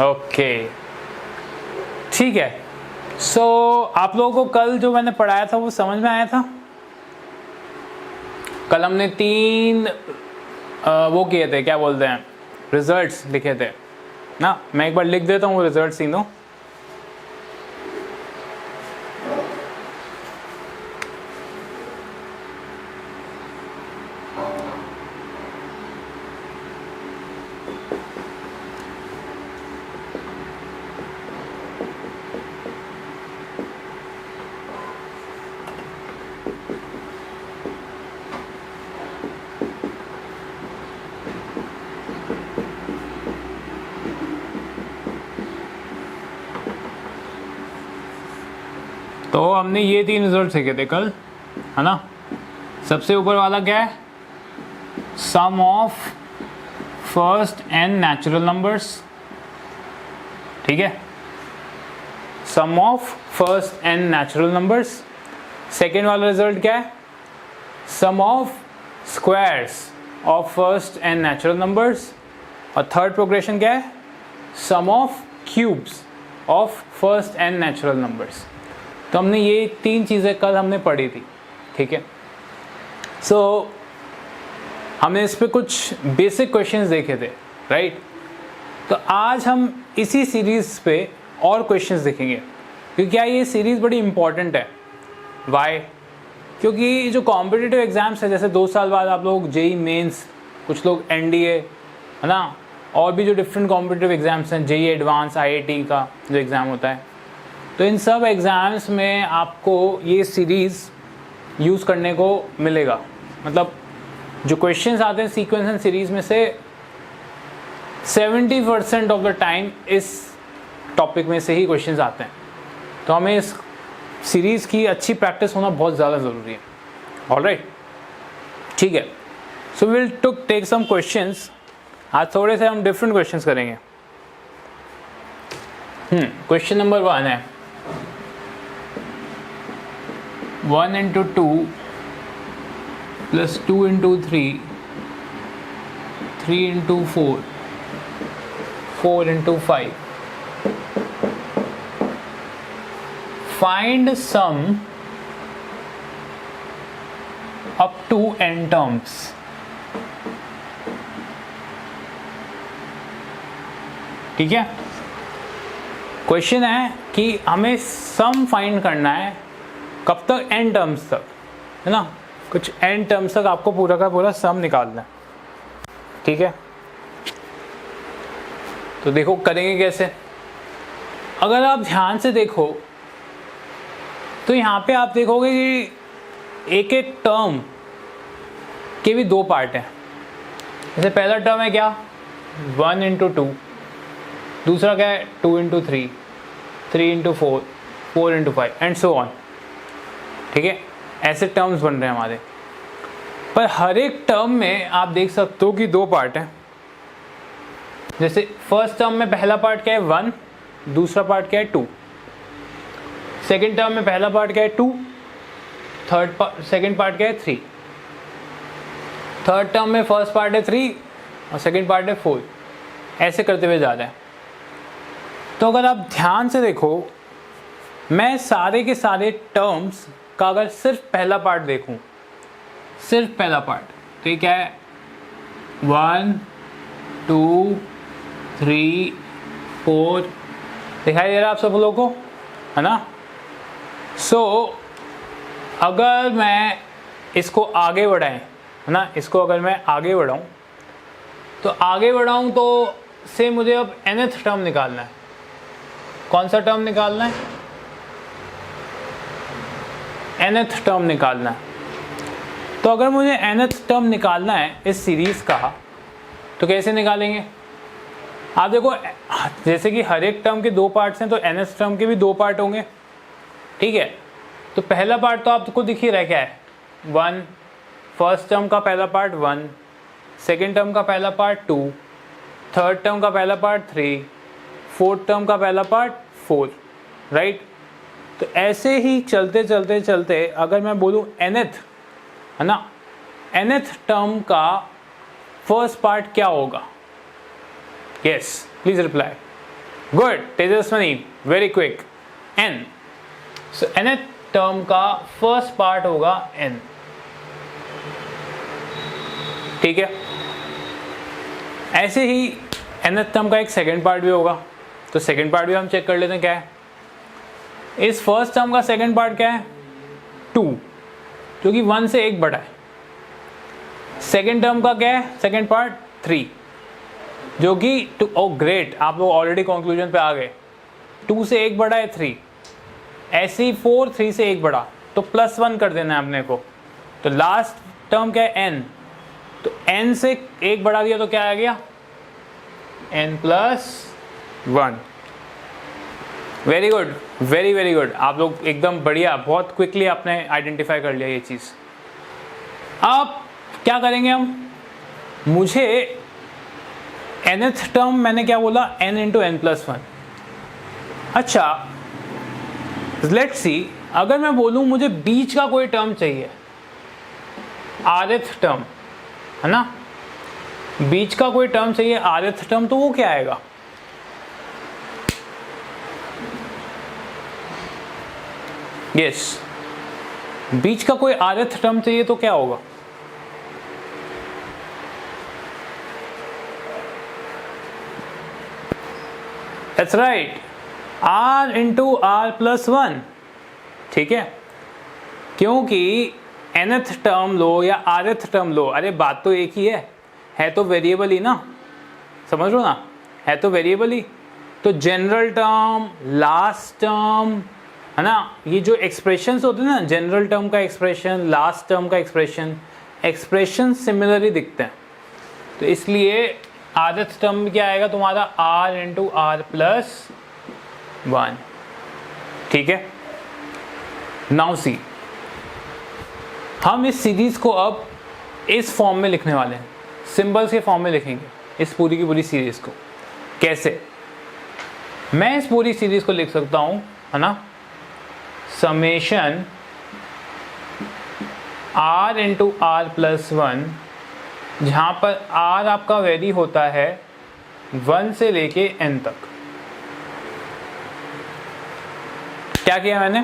Okay ठीक है। सो आप लोगों को कल जो मैंने पढ़ाया था वो समझ में आया था? कल हमने 3 वो किए थे, क्या बोलते हैं, रिजल्ट्स लिखे थे ना। मैं एक बार लिख देता हूँ वो रिजल्ट्स तीनों। तो हमने ये 3 रिजल्ट सीखे थे कल, है ना। सबसे ऊपर वाला क्या है? Sum of first n natural numbers, ठीक है, sum of first n natural numbers. Second वाला रिजल्ट क्या है? Sum of squares of first n natural numbers. और थर्ड प्रोग्रेशन क्या है? Sum of cubes of first n natural numbers. तो हमने ये 3 चीज़ें कल हमने पढ़ी थी, ठीक है। सो हमने इस पे कुछ बेसिक क्वेश्चंस देखे थे, राइट। तो आज हम इसी सीरीज़ पे और क्वेश्चंस देखेंगे, क्योंकि क्या ये सीरीज़ बड़ी इंपॉर्टेंट है। वाई? क्योंकि जो कॉम्पिटिटिव एग्ज़ाम्स है, जैसे 2 साल बाद आप लोग जेई मेंस, कुछ लोग एनडीए, है ना, और भी जो डिफरेंट कॉम्पिटिटिव एग्ज़ाम्स हैं, जेई एडवांस, आईआईटी का जो एग्ज़ाम होता है, तो इन सब एग्ज़ाम्स में आपको ये सीरीज़ यूज़ करने को मिलेगा। मतलब जो क्वेश्चंस आते हैं सीक्वेंस एंड सीरीज़ में से 70% ऑफ द टाइम इस टॉपिक में से ही क्वेश्चंस आते हैं। तो हमें इस सीरीज़ की अच्छी प्रैक्टिस होना बहुत ज़्यादा ज़रूरी है। ऑलराइट, ठीक है। So will take some questions. आज थोड़े से हम डिफरेंट क्वेश्चंस करेंगे। क्वेश्चन नंबर 1 है 1 into 2 plus 2 into 3, 3 into 4, 4 into 5. Find sum up to n terms. ठीक है, क्वेश्चन है कि हमें सम फाइंड करना है कब तक? n टर्म्स तक, है ना। कुछ n टर्म्स तक आपको पूरा का पूरा सम निकालना है, ठीक है। तो देखो करेंगे कैसे। अगर आप ध्यान से देखो तो यहाँ पे आप देखोगे कि एक एक टर्म के भी 2 पार्ट हैं। जैसे पहला टर्म है क्या? 1 into 2, दूसरा क्या है? 2 into 3, 3 into 4, 4 into 5 and so on, ठीक है। ऐसे टर्म्स बन रहे हैं हमारे। पर हर एक टर्म में आप देख सकते हो कि 2 पार्ट हैं। जैसे फर्स्ट टर्म में पहला पार्ट क्या है? 1, दूसरा पार्ट क्या है? 2। सेकंड टर्म में पहला पार्ट क्या है? 2, सेकंड पार्ट क्या है? 3। थर्ड टर्म में फर्स्ट पार्ट है 3 और सेकंड पार्ट है 4। ऐसे करते हुए जा रहे हैं। तो अगर आप ध्यान से देखो, मैं सारे के सारे टर्म्स का अगर सिर्फ पहला पार्ट देखूं, सिर्फ पहला पार्ट, तो ये क्या है? 1 2 3 4, दिखाई दे रहा है आप सब लोगों को, है ना। सो अगर मैं इसको आगे बढ़ाएं, है ना, इसको अगर मैं आगे बढ़ाऊं तो से मुझे अब nth टर्म निकालना है। कौन सा टर्म निकालना है? nth टर्म निकालना है। तो अगर मुझे nth टर्म निकालना है इस सीरीज का, तो कैसे निकालेंगे? आप देखो, जैसे कि हर एक टर्म के 2 पार्ट्स हैं, तो nth टर्म के भी 2 पार्ट होंगे, ठीक है। तो पहला पार्ट तो आपको दिख ही रहा है, क्या है? 1, फर्स्ट टर्म का पहला पार्ट 1, सेकेंड टर्म का पहला पार्ट 2, थर्ड टर्म का पहला पार्ट 3, फोर्थ टर्म का पहला पार्ट 4, राइट। तो ऐसे ही चलते चलते चलते अगर मैं बोलूँ nth, है ना, nth टर्म का फर्स्ट पार्ट क्या होगा? Yes, please reply. Good Tejaswini, very quick. N, so nth term का फर्स्ट पार्ट होगा n, ठीक है। ऐसे ही nth टर्म का एक सेकेंड पार्ट भी होगा, तो सेकेंड पार्ट भी हम चेक कर लेते हैं क्या है। इस फर्स्ट टर्म का सेकेंड पार्ट क्या है 2, जो कि 1 से 1 बड़ा है। सेकेंड टर्म का क्या है सेकेंड पार्ट 3, जो कि 2, ओ ग्रेट, आप लोग ऑलरेडी कंक्लूजन पे आ गए। 2 से 1 बड़ा है 3, ऐसे ही 4 3 से 1 बड़ा, तो +1 कर देना है अपने को। तो लास्ट टर्म क्या है n, तो n से 1 बढ़ा दिया तो क्या आ गया n+1। Very good, very very good, आप लोग एकदम बढ़िया, बहुत क्विकली आपने आइडेंटिफाई कर लिया ये चीज़। अब क्या करेंगे हम, मुझे nth टर्म मैंने क्या बोला n इंटू n+1। अच्छा लेट्स सी, अगर मैं बोलूं मुझे बीच का कोई टर्म चाहिए, rth टर्म है ना, बीच का कोई टर्म चाहिए rth टर्म, तो वो क्या आएगा यस बीच का कोई rth टर्म चाहिए तो क्या होगा that's right r into r+1, ठीक है, क्योंकि nth टर्म लो या rth टर्म लो, अरे बात तो एक ही है तो वेरिएबल ही ना, समझ लो ना, है तो वेरिएबल ही। तो जनरल टर्म, लास्ट टर्म है ना, ये जो एक्सप्रेशंस होते हैं ना, जनरल टर्म का एक्सप्रेशन, लास्ट टर्म का एक्सप्रेशन सिमिलरली दिखते हैं। तो इसलिए rth टर्म में क्या आएगा तुम्हारा r इंटू r+1, ठीक है। नाउ सी, हम इस सीरीज को अब इस फॉर्म में लिखने वाले हैं, सिंबल्स के फॉर्म में लिखेंगे इस पूरी की पूरी सीरीज को। कैसे, मैं इस पूरी सीरीज को लिख सकता हूं है ना, समेशन r इंटू r+1, जहां पर r आपका वेरी होता है 1 से लेके n तक। क्या किया मैंने,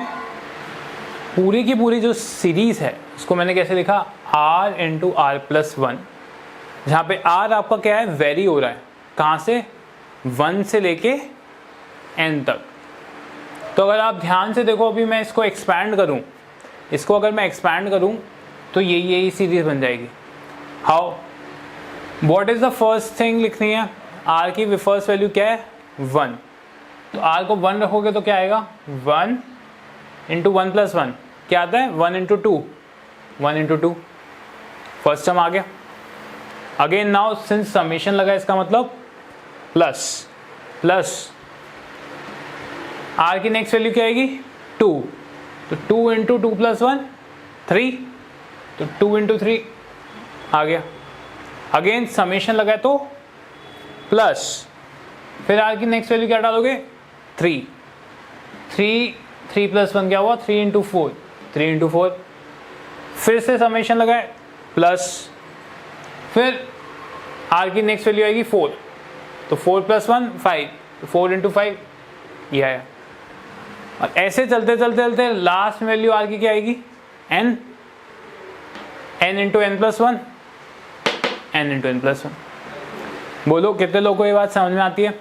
पूरी की पूरी जो सीरीज है उसको मैंने कैसे लिखा r इंटू r+1, जहाँ पे r आपका क्या है वेरी हो रहा है, कहाँ से 1 से लेके n तक। तो अगर आप ध्यान से देखो, अभी मैं इसको एक्सपैंड करूँ, इसको अगर मैं एक्सपैंड करूँ तो यही सीरीज बन जाएगी। How, what is the first thing लिखनी है, r की फर्स्ट वैल्यू क्या है 1, तो r को 1 रखोगे तो क्या आएगा 1 इंटू 1+1 क्या आता है 1 इंटू 2, 1 इंटू 2, फर्स्ट टर्म आ गया। अगेन नाउ सिंस समेशन लगा, इसका मतलब प्लस r की नेक्स्ट वैल्यू क्या आएगी 2, तो 2 इंटू 2+1 3, तो 2 इंटू 3 आ गया। अगेन समेशन लगा तो प्लस, फिर r की नेक्स्ट वैल्यू क्या डालोगे 3 + 1 क्या हुआ 3 इंटू 4, 3 इंटू 4, फिर से समेशन लगाए प्लस, फिर r की नेक्स्ट वैल्यू आएगी 4, तो 4 + 1 5, तो 4 इंटू 5 ये आया। और ऐसे चलते चलते चलते लास्ट वैल्यू r की क्या आएगी n into n+1, n into n+1। बोलो कितने लोगों को ये बात समझ में आती है?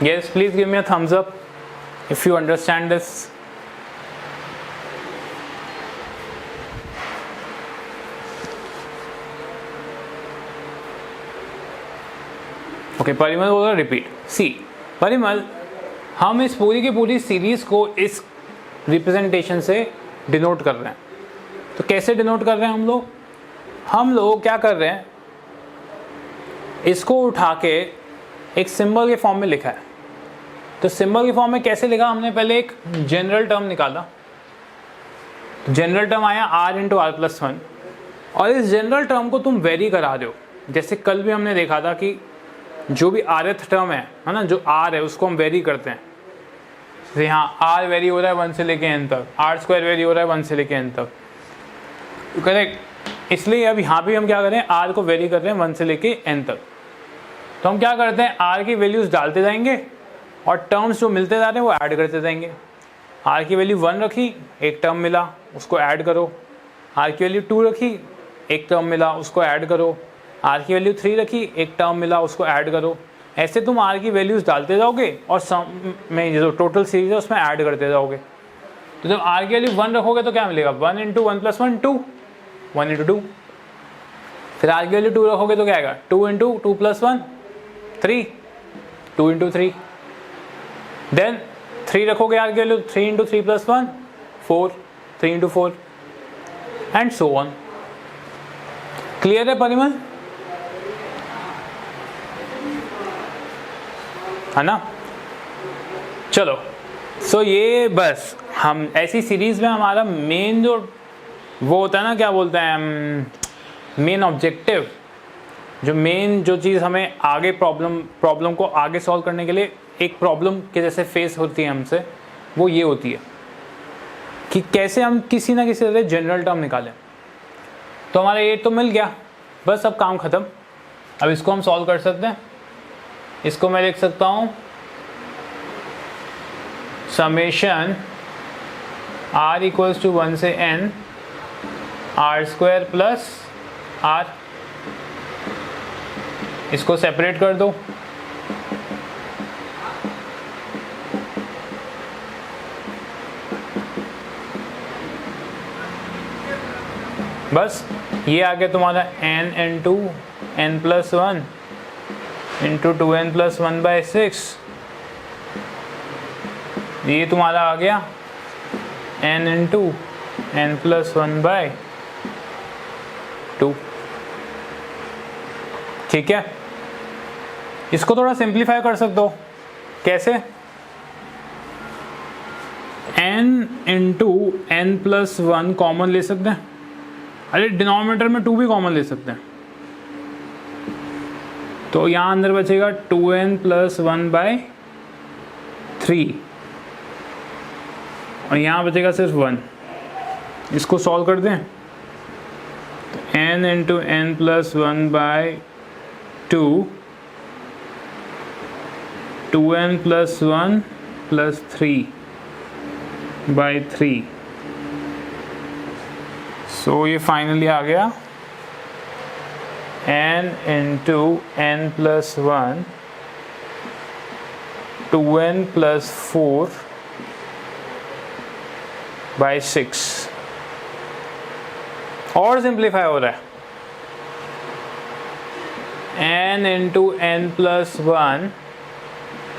Yes, please give me a thumbs up if you understand this. Okay, Parimal बोल रहा रिपीट। सी परिमल, हम इस पूरी की पूरी सीरीज को इस रिप्रेजेंटेशन से डिनोट कर रहे हैं। तो कैसे डिनोट कर रहे हैं हम लोग क्या कर रहे हैं, इसको उठा के एक सिंबल के फॉर्म में लिखा है। तो सिंबल के फॉर्म में कैसे लिखा, हमने पहले एक जनरल टर्म निकाला, जनरल टर्म आया r इंटू r+1, और इस जनरल टर्म को तुम वेरी करा दो। जैसे कल भी हमने देखा था कि जो भी rth टर्म है ना, जो r है उसको हम वेरी करते हैं। जैसे यहाँ r वेरी हो रहा है 1 से लेके n तक, r² वेरी हो रहा है 1 से लेके n तक, करेक्ट। इसलिए अब यहाँ भी हम क्या करें, r को वेरी कर रहे हैं 1 से लेके n तक। तो हम क्या करते हैं, आर की वैल्यूज़ डालते जाएंगे और टर्म्स जो मिलते जा रहे हैं वो ऐड करते जाएंगे। आर की वैल्यू 1 रखी, एक टर्म मिला, उसको ऐड करो। आर की वैल्यू 2 रखी, एक टर्म मिला, उसको ऐड करो। आर की वैल्यू 3 रखी, एक टर्म मिला, उसको ऐड करो। ऐसे तुम आर की वैल्यूज़ डालते जाओगे और सम में जो टोटल सीरीज है उसमें ऐड करते जाओगे। तो जब आर की वैल्यू 1 रखोगे तो क्या मिलेगा, 1 इंटू 1 प्लस 1 2, 1 इंटू 2। फिर आर की वैल्यू 2 रखोगे तो क्या आएगा, 2 इंटू 2 प्लस 1 3, 2 इंटू 3। देन 3 रखोगे आर की value, 3 into 3 plus 1 4, 3 into 4 and so on. Clear है परिमल, है ना? चलो, सो ये बस हम ऐसी सीरीज में हमारा मेन जो वो होता है ना, क्या बोलते हैं, मेन ऑब्जेक्टिव, जो मेन जो चीज़ हमें आगे प्रॉब्लम को आगे सॉल्व करने के लिए एक प्रॉब्लम के जैसे फेस होती है हमसे, वो ये होती है कि कैसे हम किसी ना किसी तरह जनरल टर्म निकालें। तो हमारा ये तो मिल गया, बस अब काम ख़त्म। अब इसको हम सॉल्व कर सकते हैं। इसको मैं लिख सकता हूँ समेशन r इक्वल्स टू 1 से n r square plus r। इसको सेपरेट कर दो। बस ये आ गया तुम्हारा n into n plus 1 into 2n plus 1/6। ये तुम्हारा आ गया n इंटू n प्लस 1/2। ठीक है, इसको थोड़ा सिंप्लीफाई कर सकते हो। कैसे, n into n plus 1 common ले सकते हैं। अरे डिनोमिनेटर में 2 भी कॉमन ले सकते हैं। तो यहाँ अंदर बचेगा 2n प्लस 1/3 और यहाँ बचेगा सिर्फ 1। इसको सॉल्व कर दें, n into n plus 1/2 2n plus 1 plus 3/3। सो ये फाइनली आ गया n into n plus 1 2n plus 4/6। और सिंप्लीफाई हो रहा है, n इंटू n प्लस 1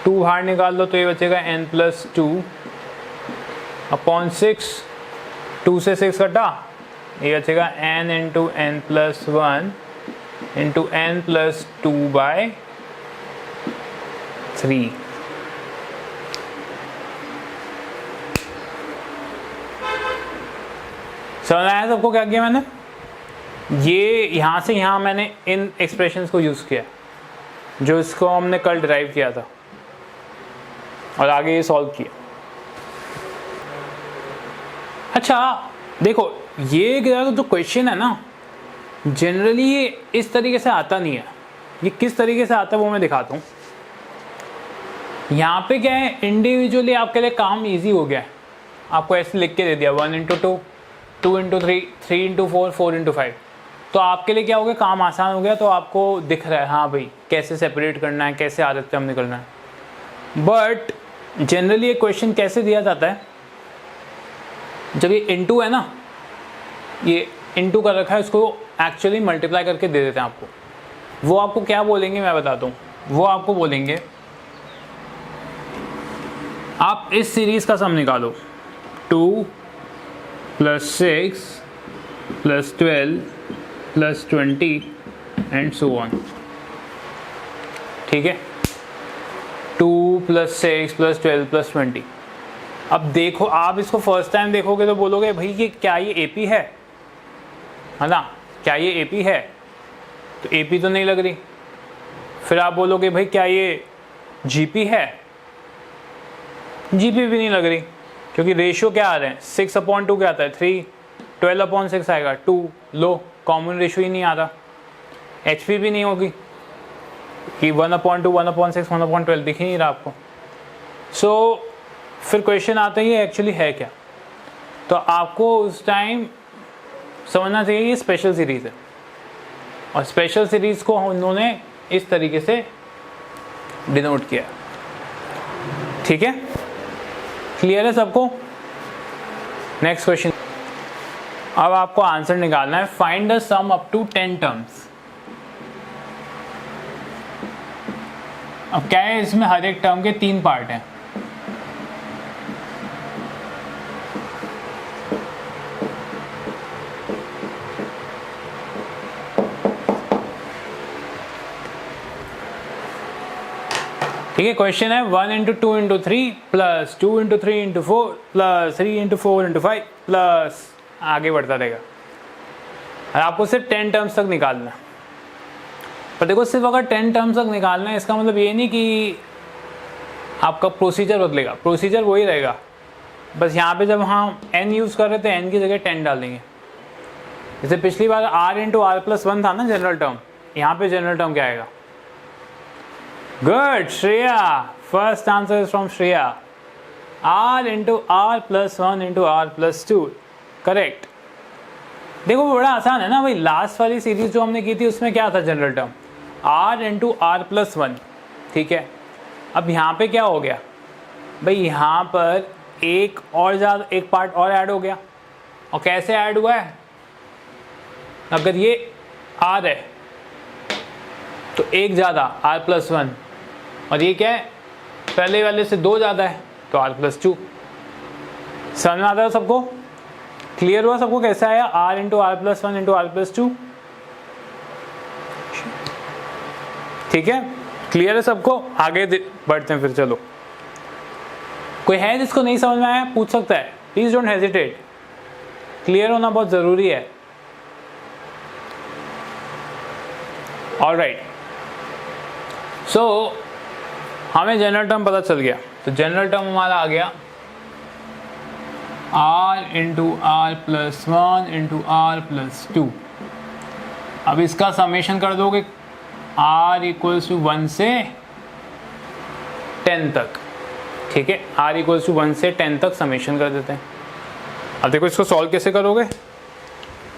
2 बाहर निकाल दो तो ये बचेगा n प्लस 2/6। 2 से 6 कटा, ये बचेगा n into n plus 1 into n plus 2/3। समझ आया सबको क्या किया मैंने? ये यहाँ से यहाँ मैंने इन एक्सप्रेशंस को यूज़ किया जो इसको हमने कल डिराइव किया था और आगे ये सॉल्व किया। अच्छा देखो, ये जो क्वेश्चन है ना, जनरली ये इस तरीके से आता नहीं है। ये किस तरीके से आता है वो मैं दिखाता हूँ। यहाँ पे क्या है, इंडिविजुअली आपके लिए काम इजी हो गया है। आपको ऐसे लिख के दे दिया 1 इंटू 2 2 इंटू 3 3 इंटू 4 4 इंटू 5। तो आपके लिए क्या हो गया, काम आसान हो गया। तो आपको दिख रहा है हाँ भाई कैसे सेपरेट करना है, कैसे आदत टर्म निकलना है। बट जनरली ये क्वेश्चन कैसे दिया जाता है, जब ये इंटू है ना, ये इंटू कर रखा है, इसको एक्चुअली मल्टीप्लाई करके दे देते हैं आपको। वो आपको क्या बोलेंगे मैं बताता हूँ। वो आपको बोलेंगे आप इस सीरीज का सम निकालो, 2 plus 6 plus 12 plus 20 and so on. ठीक है, 2 प्लस 6 प्लस 12 प्लस 20। अब देखो, आप इसको फर्स्ट टाइम देखोगे तो बोलोगे भाई ये क्या ये एपी है ना, क्या ये एपी है? तो एपी तो नहीं लग रही। फिर आप बोलोगे भाई क्या ये जीपी है? जीपी भी नहीं लग रही, क्योंकि रेशियो क्या आ रहे हैं, 6/2 क्या आता है 3, 12/6 आएगा 2, लो कॉमन रेशियो ही नहीं आ रहा। एचपी भी नहीं होगी। कि 1/2, 1/6, 1/12 दिख ही नहीं रहा आपको। सो फिर क्वेश्चन आता है ये एक्चुअली है क्या, तो आपको उस टाइम समझना चाहिए ये स्पेशल सीरीज़ है, और स्पेशल सीरीज़ को उन्होंने इस तरीके से डिनोट किया। ठीक है, क्लियर है सबको? नेक्स्ट क्वेश्चन, अब आपको आंसर निकालना है। Find the sum up to 10 terms. अब क्या है, इसमें हर एक टर्म के 3 पार्ट हैं। ठीक है, क्वेश्चन है 1 × 2 × 3 प्लस 2 × 3 × 4 प्लस 3 × 4 × 5 प्लस आगे बढ़ता रहेगा, और आपको सिर्फ 10 टर्म्स तक निकालना है। पर देखो, सिर्फ अगर 10 टर्म्स तक निकालना है इसका मतलब ये नहीं कि आपका प्रोसीजर बदलेगा, प्रोसीजर वही रहेगा, बस यहाँ पे जब हम n यूज़ कर रहे थे n की जगह 10 डाल देंगे। जैसे पिछली बार r × r+1 था ना जनरल टर्म, यहाँ पे जनरल टर्म क्या आएगा? Good Shreya, first answer is from Shreya. r × r+1 × r+2, correct. देखो बड़ा आसान है ना भाई, लास्ट वाली सीरीज जो हमने की थी उसमें क्या था जनरल टर्म? r × r+1, ठीक है। अब यहाँ पे क्या हो गया भाई, यहाँ पर एक पार्ट और ऐड हो गया, और कैसे ऐड हुआ है? अगर ये r है तो एक ज़्यादा r+1, और ये क्या है, पहले वाले से 2 ज़्यादा है तो r+2। समझ में आता है सबको? क्लियर हुआ सबको कैसे आया? r × r+1 × r+2, ठीक है, क्लियर है सबको? आगे बढ़ते हैं फिर, चलो। कोई है जिसको नहीं समझ में आया पूछ सकता है, प्लीज डोंट हेजिटेट, क्लियर होना बहुत ज़रूरी है। ऑलराइट, सो हमें जनरल टर्म पता चल गया, तो जनरल टर्म हमारा आ गया r × r+1 × r+2। अब इसका समेशन कर दोगे r = 1 से 10 तक, ठीक है, r = 1 से 10 तक समेशन कर देते हैं। अब देखो इसको सॉल्व कैसे करोगे?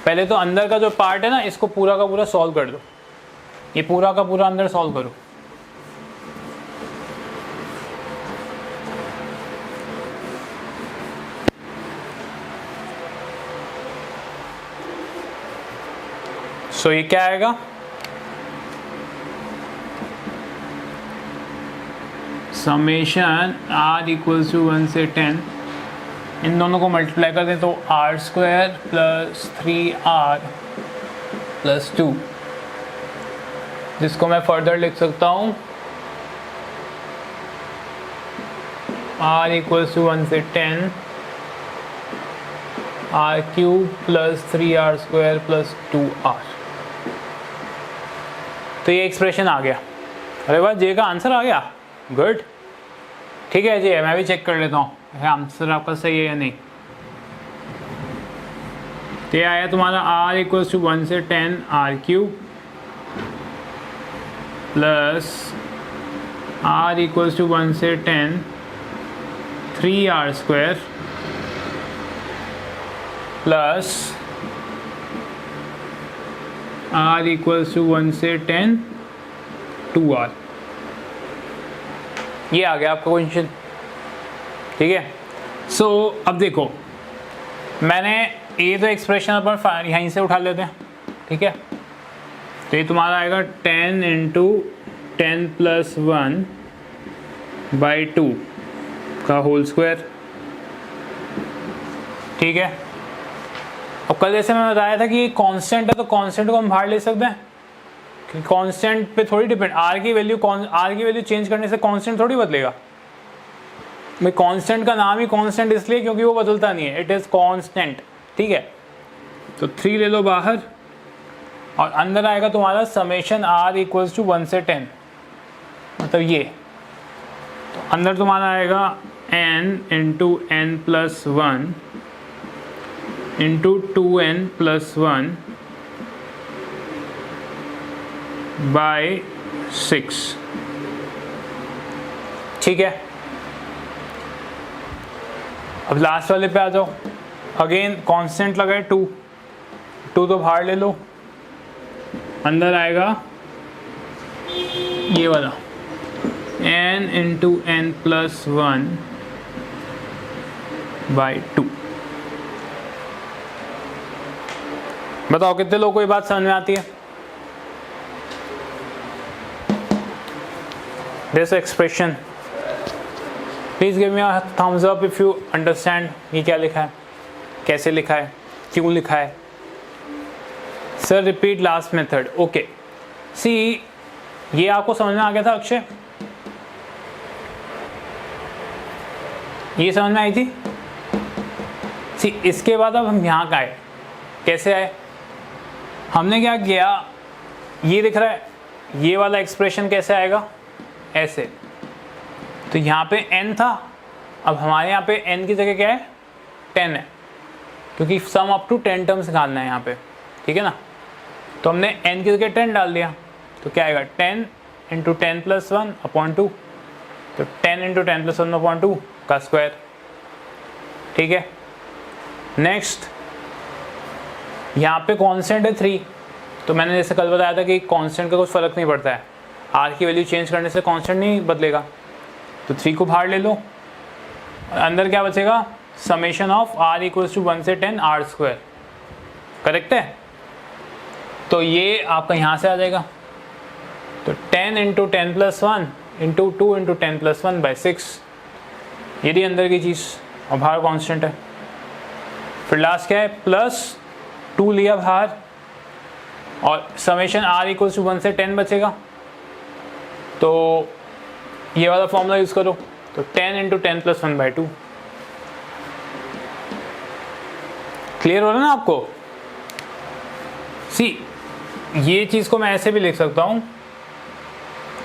पहले तो अंदर का जो पार्ट है ना, इसको पूरा का पूरा सॉल्व कर दो, ये पूरा का पूरा अंदर सॉल्व करो। सो ये क्या आएगा? समेशन r = 1 से 10, इन दोनों को मल्टीप्लाई कर दें तो r² + 3r + 2, जिसको मैं फर्दर लिख सकता हूँ r = 1 से 10 r³ + 3r² + 2r। तो ये एक्सप्रेशन आ गया। अरे वाह, जे का आंसर आ गया, गुड। ठीक है जी, मैं भी चेक कर लेता हूँ आंसर आपका सही है या नहीं। तो ये आया तुम्हारा r = 1 से 10 r³ प्लस r = 1 से 10 3r² प्लस r = 1 से 10 2r। ये आ गया आपका क्वेश्चन, ठीक है। सो अब देखो, मैंने ये तो एक्सप्रेशन अपन यहीं से उठा लेते हैं, ठीक है। तो ये तुम्हारा आएगा 10 × 10 + 1/2 का होल स्क्वायर, ठीक है। अब कल जैसे मैं बताया था कि ये कांस्टेंट है, तो कांस्टेंट को हम बाहर ले सकते हैं, कि कांस्टेंट पे थोड़ी डिपेंड, r की वैल्यू चेंज करने से कांस्टेंट थोड़ी बदलेगा भाई। कांस्टेंट का नाम ही कांस्टेंट इसलिए क्योंकि वो बदलता नहीं है, इट इज़ कांस्टेंट, ठीक है। तो 3 ले लो बाहर, और अंदर आएगा तुम्हारा समेशन r = 1 से 10, मतलब ये। तो अंदर तुम्हारा आएगा n × n + 1 × 2n + 1 बाय 6। ठीक है, अब लास्ट वाले पे आ जाओ। अगेन कांस्टेंट लगाए 2 तो बाहर ले लो, अंदर आएगा ये वाला n into n plus 1 by 2। बताओ कितने लोगों को ये बात समझ में आती है? This expression, please give me a thumbs up if you understand ये क्या लिखा है, कैसे लिखा है, क्यों लिखा है। Sir repeat last method. Okay, see ये आपको समझ में आ गया था अक्षय? ये समझ में आई थी? सी इसके बाद अब हम यहाँ का आए, कैसे आए? हमने क्या किया, ये दिख रहा है, ये वाला एक्सप्रेशन कैसे आएगा, ऐसे। तो यहाँ पे n था, अब हमारे यहाँ पे n की जगह क्या है, 10 है, क्योंकि सम अप टू 10 टर्म्स निकालना है यहाँ पे, ठीक है ना। तो हमने n की जगह 10 डाल दिया, तो क्या आएगा 10 इंटू 10 प्लस 1 अपॉन 2, तो 10 इंटू 10 प्लस 1 अपॉन 2 का स्क्वायर। ठीक है, नेक्स्ट यहाँ पे कांस्टेंट है 3, तो मैंने जैसे कल बताया था कि कांस्टेंट का कुछ फ़र्क नहीं पड़ता है, r की वैल्यू चेंज करने से कांस्टेंट नहीं बदलेगा। तो 3 को बाहर ले लो, अंदर क्या बचेगा, summation of r equals to 1 से 10 r स्क्वायर। करेक्ट है, तो ये आपका यहाँ से आ जाएगा। तो 10 into 10 plus 1 into 2 into 10 plus 1 by 6, ये रही अंदर की चीज़, और बाहर कांस्टेंट है। फिर लास्ट क्या है, प्लस 2 लिया बाहर, और समेशन r इक्वल्स टू 1 से 10 बचेगा, तो ये वाला फॉर्मूला यूज़ करो। तो 10 इंटू 10 प्लस 1 बाई 2। क्लियर हो रहा है ना आपको? सी ये चीज़ को मैं ऐसे भी लिख सकता हूँ,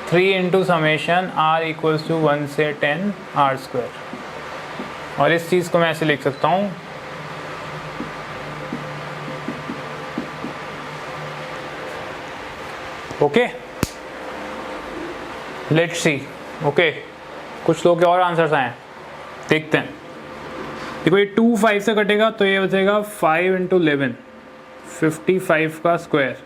3 into summation r equals to 1 से 10 r स्क्वायर, और इस चीज़ को मैं ऐसे लिख सकता हूँ, ओके। लेट्स सी, ओके, कुछ लोग के और आंसर्स आए हैं, देखते हैं। देखो ये 2 5 से कटेगा, तो ये बचेगा 5 इंटू 11 55 का स्क्वायर।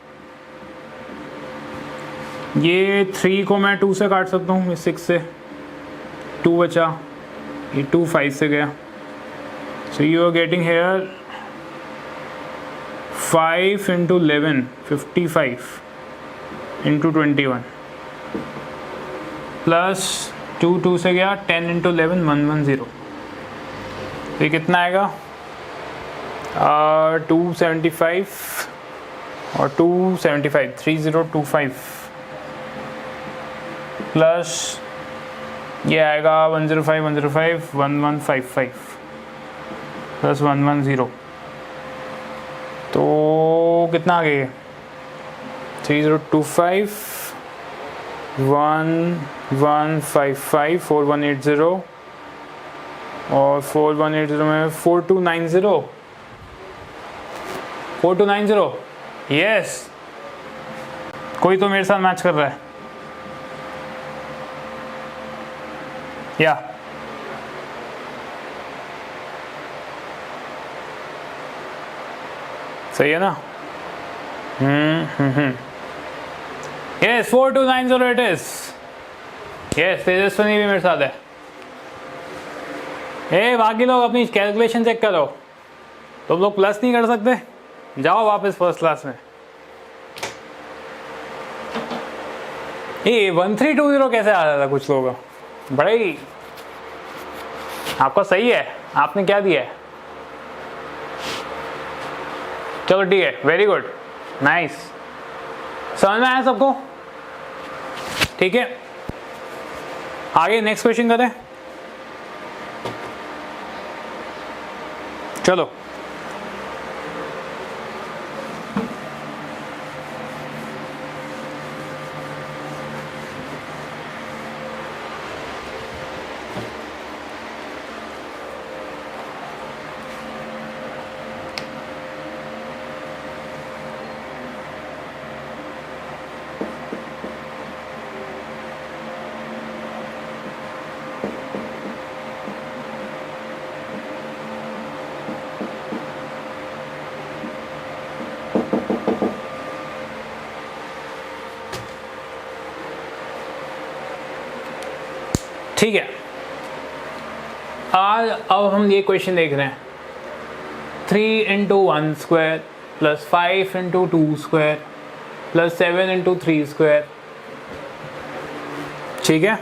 ये 3 को मैं 2 से काट सकता हूँ, 6 से 2 बचा, ये 2 5 से गया। So you are getting here 5 into 11 55 into 21 plus 2 से गया 10 इंटू 11 110। तो ये कितना आएगा, 275 और 275 3025 प्लस ये आएगा 105 105 1155 प्लस 110, तो कितना आ गया, 3025 1155 4180 और 4180 में 4290 4290। यस, कोई तो मेरे साथ मैच कर रहा है या सही है ना? Yes 4290 it is. Yes, Tejaswini भी मेरे साथ है। ए बाकी लोग अपनी कैलकुलेशन चेक करो, तुम लोग प्लस नहीं कर सकते, जाओ वापस फर्स्ट क्लास में। ये 1320 कैसे आ रहा था कुछ लोगों का, बड़ा ही आपका सही है, आपने क्या दिया है। चलो ठीक है, वेरी गुड, नाइस, समझ में आया सबको? ठीक है, आगे नेक्स्ट क्वेश्चन करें। चलो ठीक है, आज अब हम ये क्वेश्चन देख रहे हैं 3 into 1 square plus 5 into 2 square plus 7 into 3 square. ठीक है,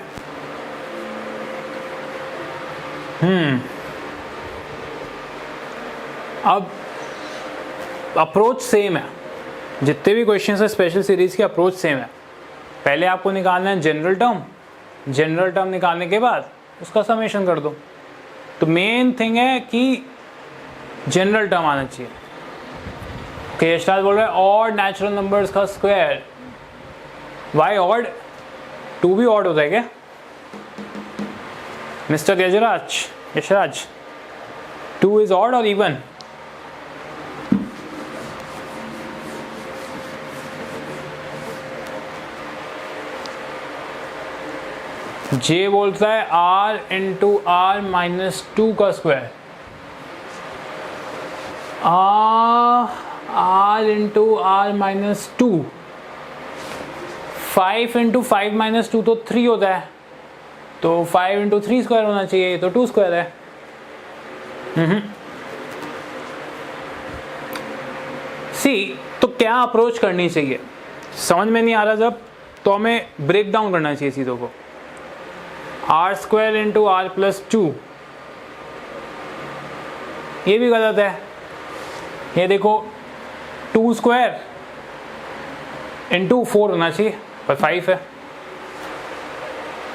अब अप्रोच सेम है, जितने भी क्वेश्चन है स्पेशल सीरीज की अप्रोच सेम है। पहले आपको निकालना है जनरल टर्म, जनरल टर्म निकालने के बाद उसका समेशन कर दो। तो मेन थिंग है कि जनरल टर्म आना चाहिए। ओके, यशराज बोल रहा है ऑड नेचुरल नंबर्स का स्क्वायर। Why odd? 2 भी ऑड होता है क्या मिस्टर यशराज? 2 इज ऑड और इवन? जे बोलता है r इंटू आर माइनस 2 का square. r into r minus 2, 5 into 5 minus 2 तो 3 होता है, तो 5 इंटू 3 स्क्वायर होना चाहिए, तो 2 स्क्वायर है। सी, तो क्या अप्रोच करनी चाहिए समझ में नहीं आ रहा जब, तो हमें ब्रेक डाउन करना चाहिए चीज़ों को। R square into are plus 2, ये भी गलत है। ये देखो 2 स्क्वायर इंटू 4 होना चाहिए, पर 5 है।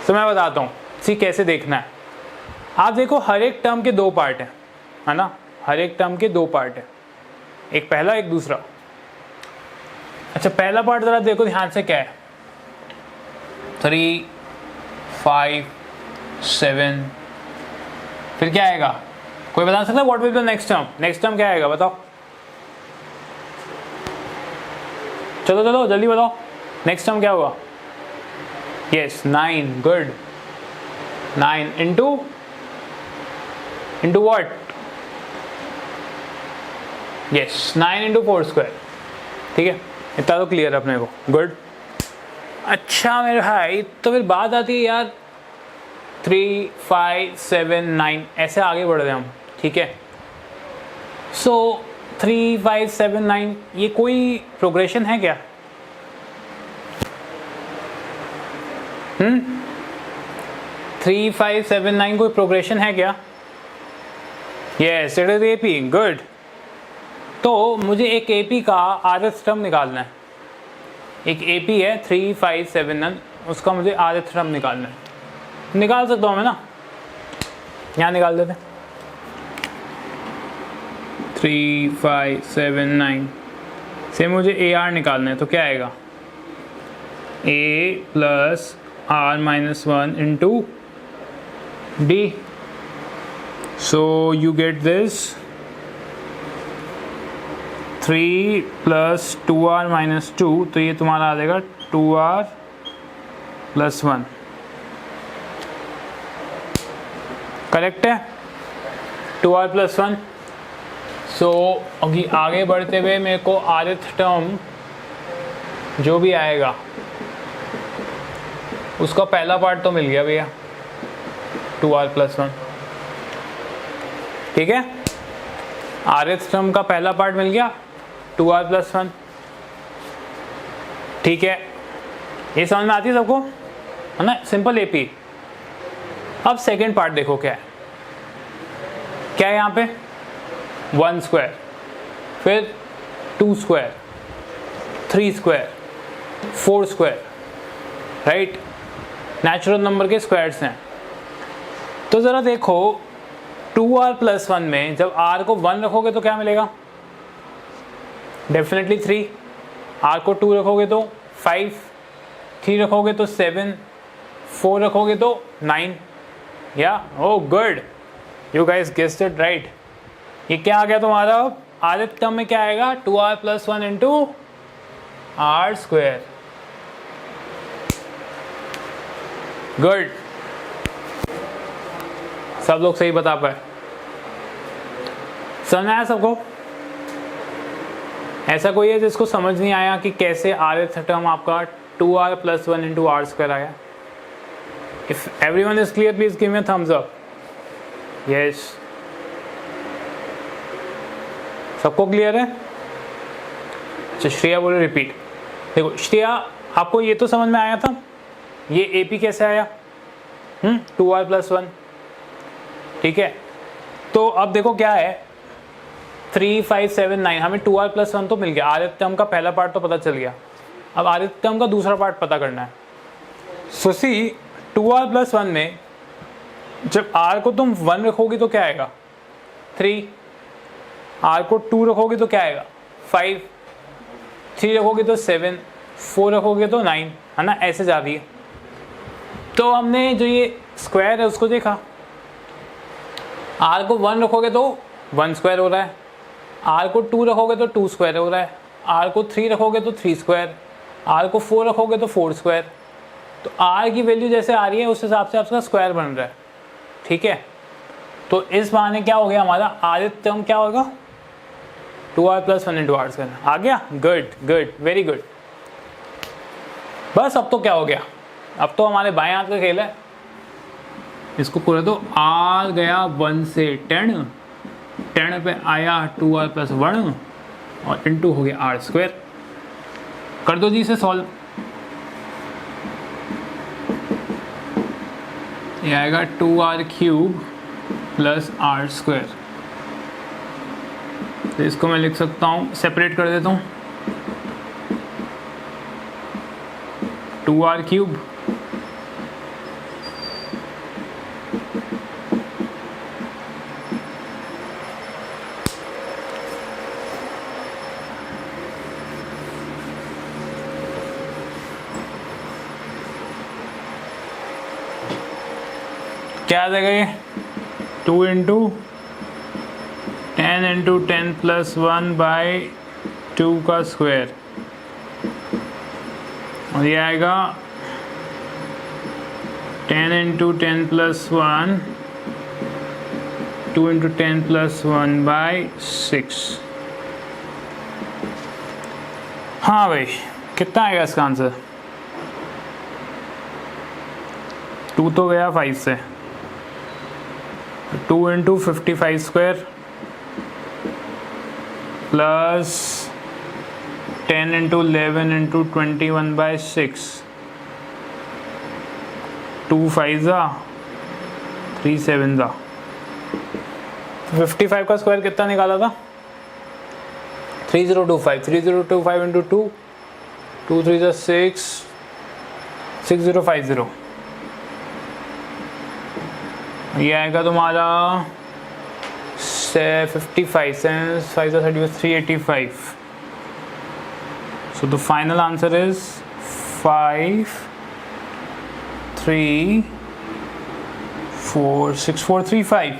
तो मैं बताता हूँ सी कैसे देखना है। आप देखो हर एक टर्म के 2 पार्ट हैं, है ना, हर एक टर्म के 2 पार्ट है, एक पहला एक दूसरा। अच्छा, पहला पार्ट जरा देखो ध्यान से, क्या है 3 5 7, फिर क्या आएगा? कोई बता सकता है what will be the next term? Next term क्या आएगा बताओ, चलो जल्दी बताओ, नेक्स्ट टर्म क्या होगा? Yes 9, good. 9 into what? Yes 9 into 4 square. ठीक है, इतना तो क्लियर है अपने को, गुड। अच्छा मेरे भाई, तो फिर बात आती है यार 3 5 7 9, ऐसे आगे बढ़ रहे हम। ठीक है, सो 3 5 7 9 ये कोई प्रोग्रेशन है क्या? 3 5 7 9 कोई प्रोग्रेशन है क्या? Yes, it is AP, good. तो मुझे एक एपी का आरएस टर्म निकालना है। एक एपी है 3 5 7 9, उसका मुझे आरएस टर्म निकालना है। निकाल सकता हूँ मैं ना, यहाँ निकाल देते 3 5 7 9 से मुझे ए आर निकालना है। तो क्या आएगा? A plus R minus 1 into D. So you get this 3 plus 2r minus 2, तो ये तुम्हारा आ जाएगा 2r प्लस 1। करेक्ट है, 2r प्लस 1। सो अभी आगे बढ़ते हुए मेरे को rth टर्म जो भी आएगा उसका पहला पार्ट तो मिल गया भैया, 2r प्लस 1। ठीक है, rth टर्म का पहला पार्ट मिल गया 2r प्लस 1। ठीक है, ये समझ में आती है सबको, है ना, सिंपल एपी। अब सेकेंड पार्ट देखो क्या है, क्या है यहाँ पे? 1 स्क्वायर, फिर 2 square, 3 square, 4 square, right, natural number के स्क्वायर्स हैं। तो ज़रा देखो 2r प्लस 1 में जब r को 1 रखोगे तो क्या मिलेगा? डेफिनेटली 3। r को 2 रखोगे तो 5, 3 रखोगे तो 7, 4 रखोगे तो 9। या oh good, you guys guessed it right. ये क्या आ गया तुम्हारा? rth टर्म में क्या आएगा? 2r plus 1 into are square. Good, सब लोग सही बता पाए, समझ आया सबको? ऐसा कोई है जिसको समझ नहीं आया कि कैसे rth टर्म आपका 2r plus 1 into are square आया? If everyone is clear please give me a thumbs up. Yes, सबको क्लियर है? अच्छा, श्रेया बोले रिपीट। देखो श्रेया, आपको ये तो समझ में आया था ये AP कैसे आया? 2r+1, ठीक है। तो अब देखो क्या है, 3, 5, 7, 9, हमें 2r+1 तो मिल गया, आर्य टर्म का पहला पार्ट तो पता चल गया। अब आर्य टर्म का दूसरा पार्ट पता करना है। सो सी 2r+1 में जब r को तुम 1 रखोगे तो क्या आएगा? 3, r को 2 रखोगे तो क्या आएगा? 5, 3 रखोगे तो 7, 4 रखोगे तो 9, है ना, ऐसे जा रही है। तो हमने जो ये स्क्वायर है उसको देखा, r को 1 रखोगे तो 1 स्क्वायर हो रहा है, r को 2 रखोगे तो 2 स्क्वायर हो रहा है, r को 3 रखोगे तो 3 स्क्वायर, r को 4 रखोगे तो 4 स्क्वायर। तो r की वैल्यू जैसे आ रही है उस हिसाब से आपका स्क्वायर बन रहा है, ठीक है। तो इस बहाने क्या हो गया हमारा आर्य टर्म क्या होगा? 2r+1 × r²। आ गया? Good good, very good. बस अब तो क्या हो गया, अब तो हमारे बाएं हाथ का खेल है। इसको पूरा तो r गया 1 से 10, 10 पे आया 2r+1 और इंटू हो गया r²। कर दो जी इसे सॉल्व। ये आएगा 2r³ + r²। तो इसको मैं लिख सकता हूँ, सेपरेट कर देता हूँ, 2r³ क्या आ जाएगा ये? 2 × 10 × 10+1/2 का स्क्वायर, और ये आएगा 10 × 10+1, 2 × 10+1/6। हाँ भाई, कितना आएगा इसका आंसर? 2 तो गया 5 से, 2 × 55² प्लस 10 × 11 × 21/6, 2 5 3 7 55 का स्क्वायर कितना निकाला था? 3025, 3025 × 2, 2 3 6, 6050। ये आएगा तुम्हारा 55, 5 385। So the final answer is 5346,435।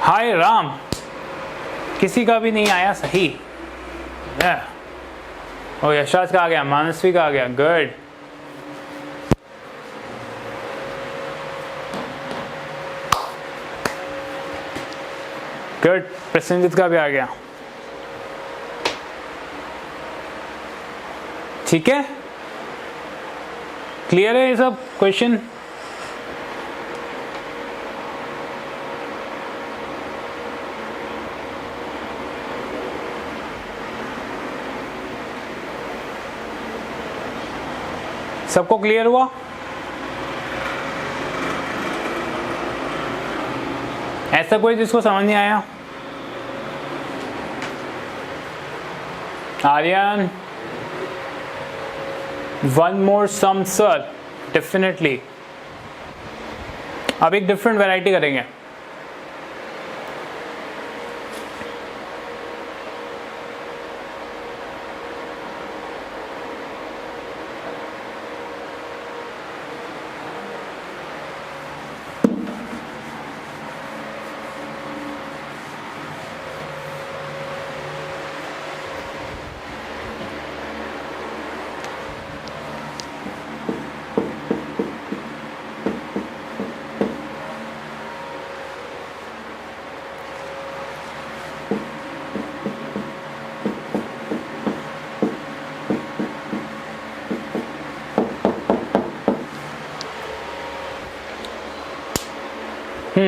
हाय राम, किसी का भी नहीं आया सही। और यशराज का आ गया, मानसवी का आ गया, गुड। गुड, प्रसन्नजीत का भी आ गया, ठीक है। क्लियर है ये सब क्वेश्चन? सबको क्लियर हुआ? ऐसा कोई जिसको समझ नहीं आया? आर्यन, वन मोर सम सर, डेफिनेटली। अब एक डिफरेंट वैरायटी करेंगे। यस,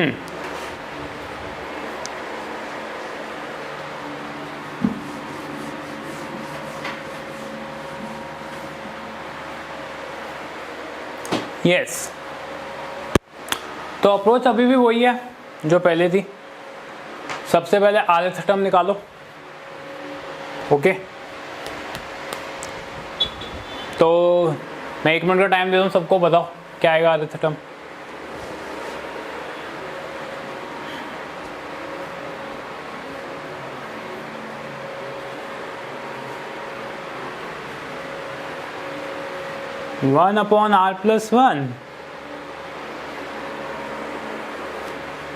तो अप्रोच अभी भी वही है जो पहले थी। सबसे पहले rth टर्म निकालो, ओके। तो मैं 1 मिनट का टाइम दे दूँ, सबको बताओ क्या आएगा rth term. One upon r plus one.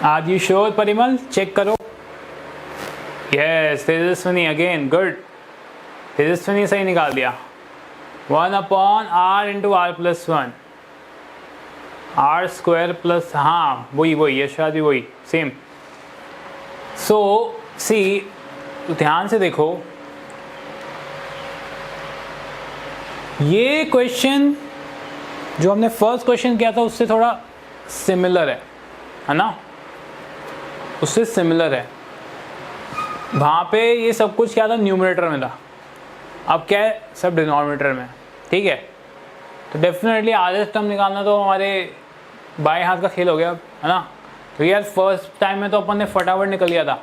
Are you sure Parimal? Check करो। Yes, Tejaswini again, good. Tejaswini सही निकाल दिया। 1 upon r into are plus one, R square plus, हाँ वही यशाद भी वही सेम। सो सी, ध्यान से देखो, ये क्वेश्चन जो हमने फर्स्ट क्वेश्चन किया था उससे थोड़ा सिमिलर है ना, उससे सिमिलर है। वहाँ पे ये सब कुछ क्या था, न्यूमरेटर में था, अब क्या है, सब डिनोमिनेटर में, ठीक है। तो डेफिनेटली आधे टर्म निकालना तो हमारे बाएं हाथ का खेल हो गया, है ना। तो यार फर्स्ट टाइम में तो अपन ने फटाफट निकल लिया था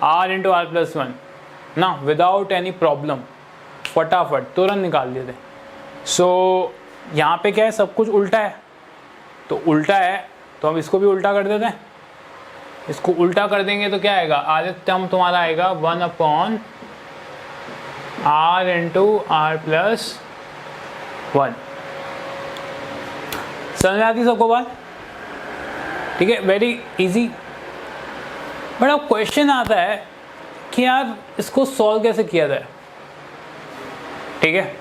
r into are plus one ना, विदाउट एनी प्रॉब्लम, फटाफट तुरंत निकाल लिए थे। सो यहाँ पे क्या है, सब कुछ उल्टा है, तो उल्टा है तो हम इसको भी उल्टा कर देते हैं। इसको उल्टा कर देंगे तो क्या आएगा, आधे टर्म तुम्हारा आएगा 1 upon r into are plus one. समझ आती सबको बात? ठीक है, वेरी इजी। बट अब क्वेश्चन आता है कि यार इसको सॉल्व कैसे किया जाए, ठीक है,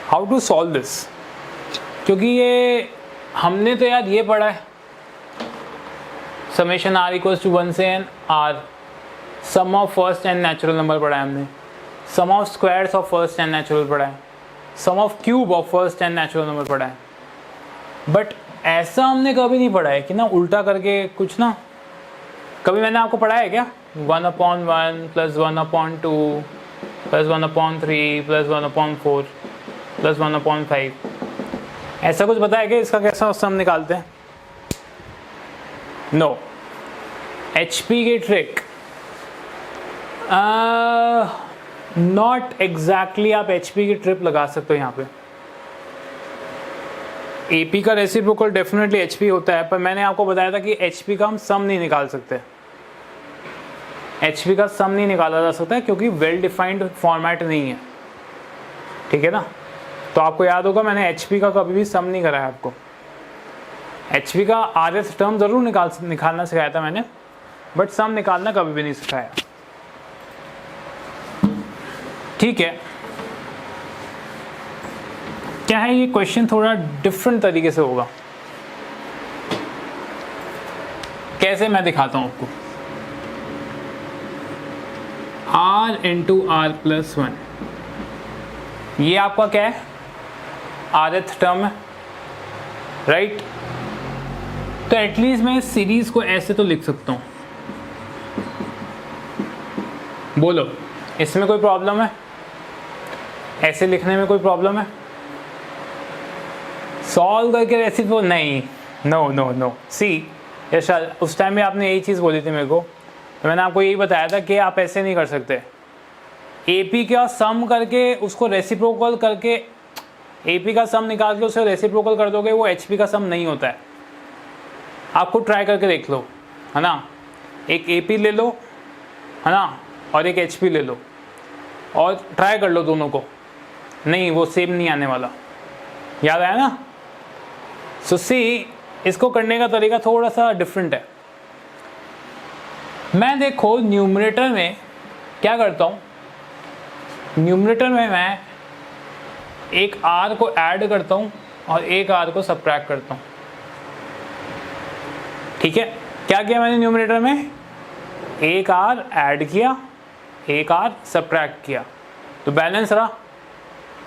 हाउ टू सॉल्व दिस। क्योंकि ये हमने तो यार ये पढ़ा है, समेशन r इक्वल्स टू 1 से n r, sum of first n natural number पढ़ा है हमने, sum of squares of first n natural पढ़ा है, sum of cube of first n natural number पढ़ा है। बट ऐसा हमने कभी नहीं पढ़ा है कि ना उल्टा करके कुछ ना, कभी मैंने आपको पढ़ाया है क्या 1 upon 1 plus 1 upon 2 plus 1 upon 3 plus 1 upon 4 plus 1 upon 5, ऐसा कुछ बताया क्या इसका कैसा सम निकालते हैं? नो। HP की ट्रिक नॉट एग्जैक्टली, आप HP की ट्रिक लगा सकते हो यहाँ पे। AP का रेसिप्रोकल डेफिनेटली HP होता है, पर मैंने आपको बताया था कि HP का हम सम नहीं निकाल सकते, HP का सम नहीं निकाला जा सकता है क्योंकि वेल डिफाइंड फॉर्मेट नहीं है, ठीक है ना। तो आपको याद होगा मैंने HP का कभी भी सम नहीं कराया आपको। HP का rth टर्म जरूर निकालना सिखाया था मैंने, बट सम निकालना कभी भी नहीं सिखाया, ठीक है। क्या है, ये क्वेश्चन थोड़ा डिफरेंट तरीके से होगा। कैसे, मैं दिखाता हूं आपको। r into are plus one, ये आपका क्या है, rth टर्म है, राइट। तो एटलीस्ट मैं इस सीरीज को ऐसे तो लिख सकता हूं, बोलो इसमें कोई प्रॉब्लम है? ऐसे लिखने में कोई प्रॉब्लम है? सॉल्व करके रेसिपी नहीं, नो नो नो। सी यशा, उस टाइम में आपने यही चीज़ बोली थी मेरे को, तो मैंने आपको यही बताया था कि आप ऐसे नहीं कर सकते। AP का सम करके उसको रेसिप्रोकल करके, AP का सम निकाल के उसे रेसिप्रोकल कर दोगे, वो HP का सम नहीं होता है। आपको ट्राई करके देख लो, है ना। एक AP ले लो, है ना, और एक HP ले लो और ट्राई कर लो दोनों को, नहीं वो सेम नहीं आने वाला, याद आया ना। सो सी, इसको करने का तरीका थोड़ा सा डिफरेंट है। मैं देखो न्यूमरेटर में क्या करता हूँ, न्यूमरेटर में मैं एक r को ऐड करता हूँ और एक r को सब्ट्रैक्ट करता हूँ, ठीक है। क्या किया मैंने न्यूमरेटर में, एक r ऐड किया, एक r सब्ट्रैक्ट किया, तो बैलेंस रहा।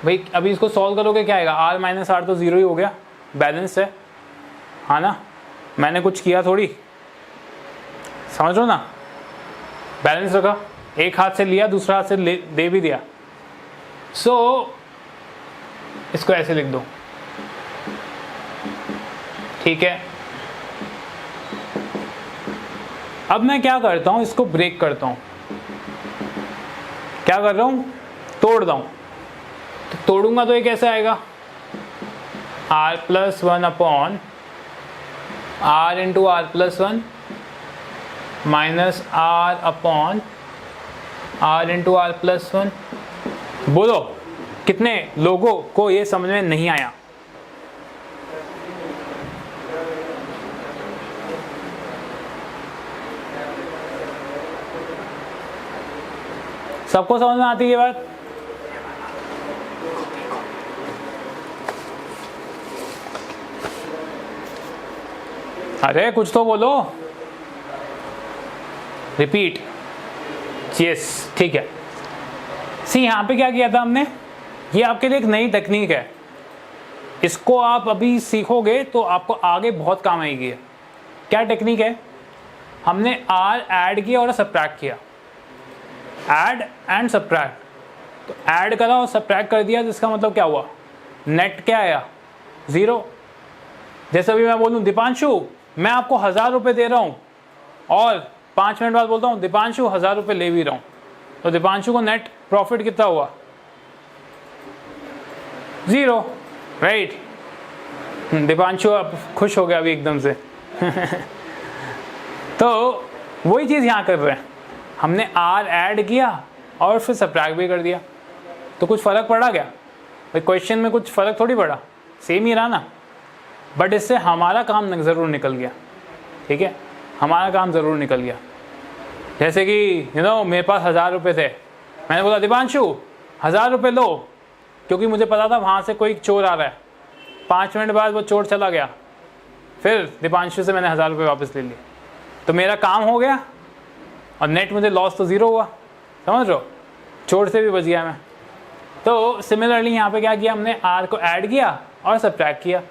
भाई अभी इसको सॉल्व करोगे क्या आएगा, r माइनस आर तो 0 ही हो गया, बैलेंस है, हाँ ना। मैंने कुछ किया थोड़ी, समझ लो ना, बैलेंस रखा, एक हाथ से लिया दूसरा हाथ से दे भी दिया। सो इसको ऐसे लिख दो, ठीक है। अब मैं क्या करता हूं, इसको ब्रेक करता हूं। क्या कर रहा हूं, तोड़ता हूं। तो तोड़ूंगा तो ये कैसे आएगा, r+1 upon r into r+1 minus r upon r into r+1। बोलो कितने लोगों को ये समझ में नहीं आया? सबको समझ में आती है ये बात? अरे कुछ तो बोलो, रिपीट। यस, ठीक है। सी यहाँ पे क्या किया था हमने, ये आपके लिए एक नई टेक्निक है, इसको आप अभी सीखोगे तो आपको आगे बहुत काम आएगी। क्या टेक्निक है, हमने r ऐड किया और सब्ट्रैक्ट किया, ऐड एंड सब्ट्रैक्ट। तो ऐड करा और सब्ट्रैक्ट कर दिया, जिसका मतलब क्या हुआ, नेट क्या आया, 0। जैसे अभी मैं बोलूँ दीपांशु मैं आपको 1000 रुपये दे रहा हूँ और 5 मिनट बाद बोलता हूँ दीपांशु 1000 रुपये ले भी रहा हूँ, तो दीपांशु को नेट प्रॉफिट कितना हुआ, 0, राइट। दीपांशु अब खुश हो गया अभी एकदम से। तो वही चीज़ यहाँ कर रहे हैं, हमने r ऐड किया और फिर सब्ट्रैक्ट भी कर दिया। तो कुछ फ़र्क पड़ा क्या भाई, क्वेश्चन में कुछ फ़र्क थोड़ी पड़ा, सेम ही रहा ना। बट इससे हमारा काम ज़रूर निकल गया, ठीक है, हमारा काम ज़रूर निकल गया। जैसे कि मेरे पास 1000 रुपये थे, मैंने बोला दीपांशु 1000 रुपये लो, क्योंकि मुझे पता था वहाँ से कोई चोर आ रहा है। 5 मिनट बाद वो चोर चला गया, फिर दीपांशु से मैंने 1000 रुपये वापस ले लिए, तो मेरा काम हो गया और नेट मुझे लॉस तो 0 हुआ, समझ रहे हो, चोर से भी बच गया मैं। तो सिमिलरली यहाँ पे क्या किया, हमने r को ऐड किया और सब्ट्रैक्ट किया।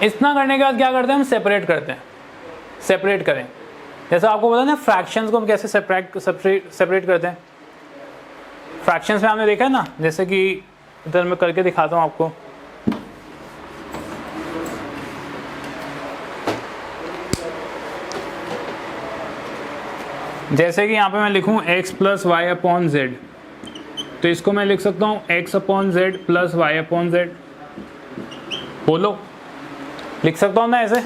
इतना करने के बाद क्या करते हैं, हम सेपरेट करते हैं। सेपरेट करें, जैसा आपको पता ना फ्रैक्शंस को हम कैसे सेपरेट करते हैं। फ्रैक्शंस में आपने देखा है ना, जैसे कि इधर मैं करके दिखाता हूँ आपको। जैसे कि यहाँ पे मैं लिखूँ x plus y upon z, तो इसको मैं लिख सकता हूँ x upon z plus y upon z. बोलो, लिख सकता हूँ ना ऐसे,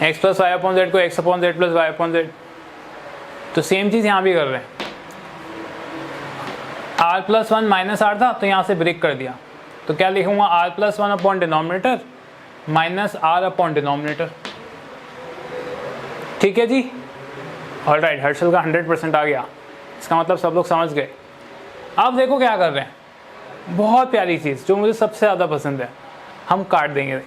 x plus y upon z को x upon z plus y upon z. तो सेम चीज़ यहाँ भी कर रहे हैं। r+1 माइनस r था, तो यहाँ से ब्रेक कर दिया, तो क्या लिखूँगा, r+1 upon denominator minus r upon denominator. ठीक है जी, ऑलराइट। हर्षल का 100% आ गया, इसका मतलब सब लोग समझ गए। अब देखो क्या कर रहे हैं, बहुत प्यारी चीज़ जो मुझे सबसे ज़्यादा पसंद है, हम काट देंगे।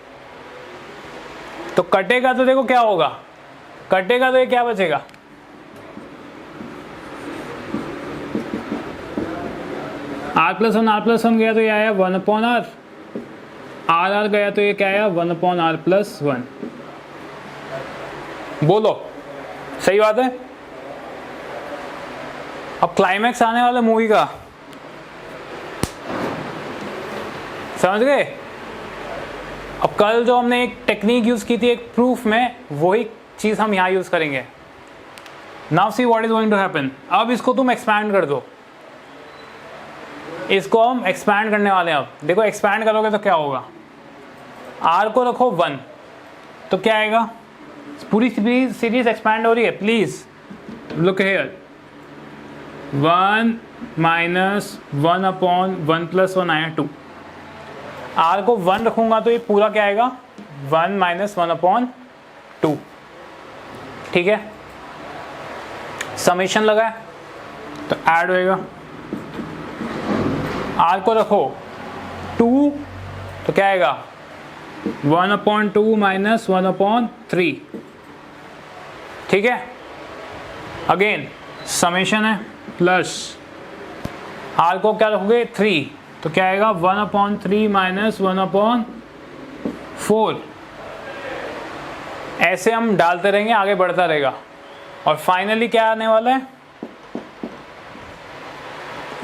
तो कटेगा तो देखो क्या होगा, कटेगा तो ये क्या बचेगा, r+1 गया तो ये आया 1/r, r गया तो ये क्या आया 1/r+1। बोलो, सही बात है। अब क्लाइमैक्स आने वाला मूवी का, समझ गए। अब कल जो हमने एक टेक्निक यूज की थी एक प्रूफ में, वही चीज हम यहाँ यूज करेंगे। Now see what is going to happen. अब इसको तुम एक्सपैंड कर दो, इसको हम एक्सपैंड करने वाले हैं। अब देखो एक्सपैंड करोगे तो क्या होगा, r को रखो 1, तो क्या आएगा, पूरी सीरीज एक्सपैंड हो रही है। प्लीज लुक हियर, 1 माइनस 1/1+1 आया 2। r को 1 रखूंगा तो ये पूरा क्या आएगा, 1 माइनस 1/2। ठीक है, समेशन लगा है तो ऐड होएगा। r को रखो 2, तो क्या आएगा, 1/2 माइनस 1/3। ठीक है, अगेन समेशन है, प्लस r को क्या रखोगे 3, तो क्या आएगा 1/3 माइनस 1/4। ऐसे हम डालते रहेंगे, आगे बढ़ता रहेगा और फाइनली क्या आने वाला है,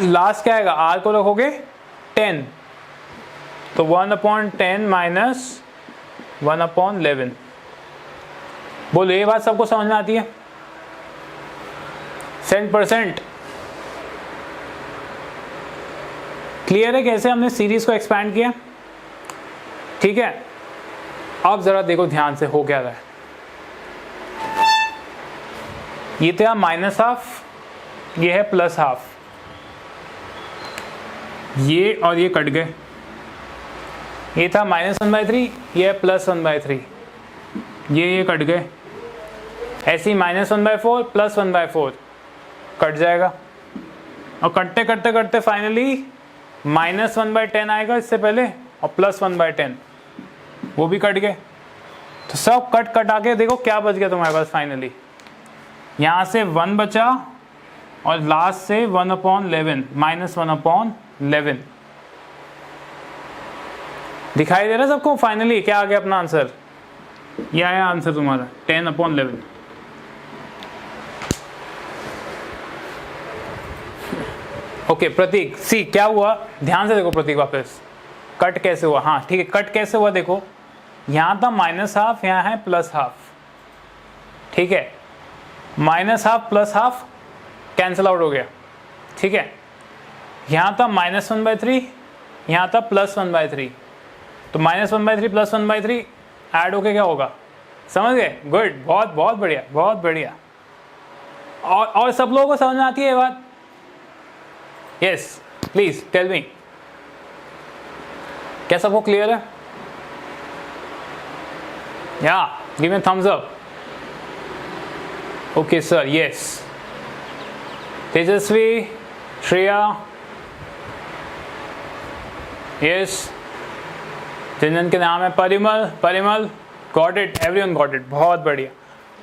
लास्ट क्या आएगा, r को रखोगे 10 तो 1/10 माइनस 1/11। बोलो ये बात सबको समझ में आती है? 100% क्लियर है कैसे हमने सीरीज को एक्सपैंड किया? ठीक है, अब जरा देखो ध्यान से हो क्या रहा है। ये था -12, ये है +12, ये और ये कट गए। ये था -1/3, ये है +1/3, ये कट गए। ऐसे ही -1/4 +1/4 कट जाएगा और कटते करते करते फाइनली -1/10 आएगा इससे पहले और +1/10 वो भी कट गए। तो सब कट कट आके देखो क्या बच गया तुम्हारे पास फाइनली, यहाँ से 1 बचा और लास्ट से 1/11 -1/11 दिखाई दे रहा है सबको? फाइनली क्या आ गया अपना आंसर? ये आया आंसर तुम्हारा 10/11। ओके प्रतीक, सी क्या हुआ, ध्यान से देखो प्रतीक वापस, कट कैसे हुआ? हाँ ठीक है, कट कैसे हुआ देखो, यहाँ था -12, यहाँ है +12, ठीक है, -12 +12 कैंसिल आउट हो गया, ठीक है। यहाँ था -1/3, यहाँ था +1/3, तो -1/3 +1/3 ऐड होके क्या होगा, समझ गए? गुड, बहुत बहुत बढ़िया, बहुत बढ़िया। और सब लोगों को समझ में आती है ये बात? यस प्लीज टेल मी, क्या सबको क्लियर है? या give me thumbs up. Okay sir, yes. Tejaswi, Shreya, yes. जिन के नाम है Parimal, Parimal, got it, everyone got it, बहुत बढ़िया।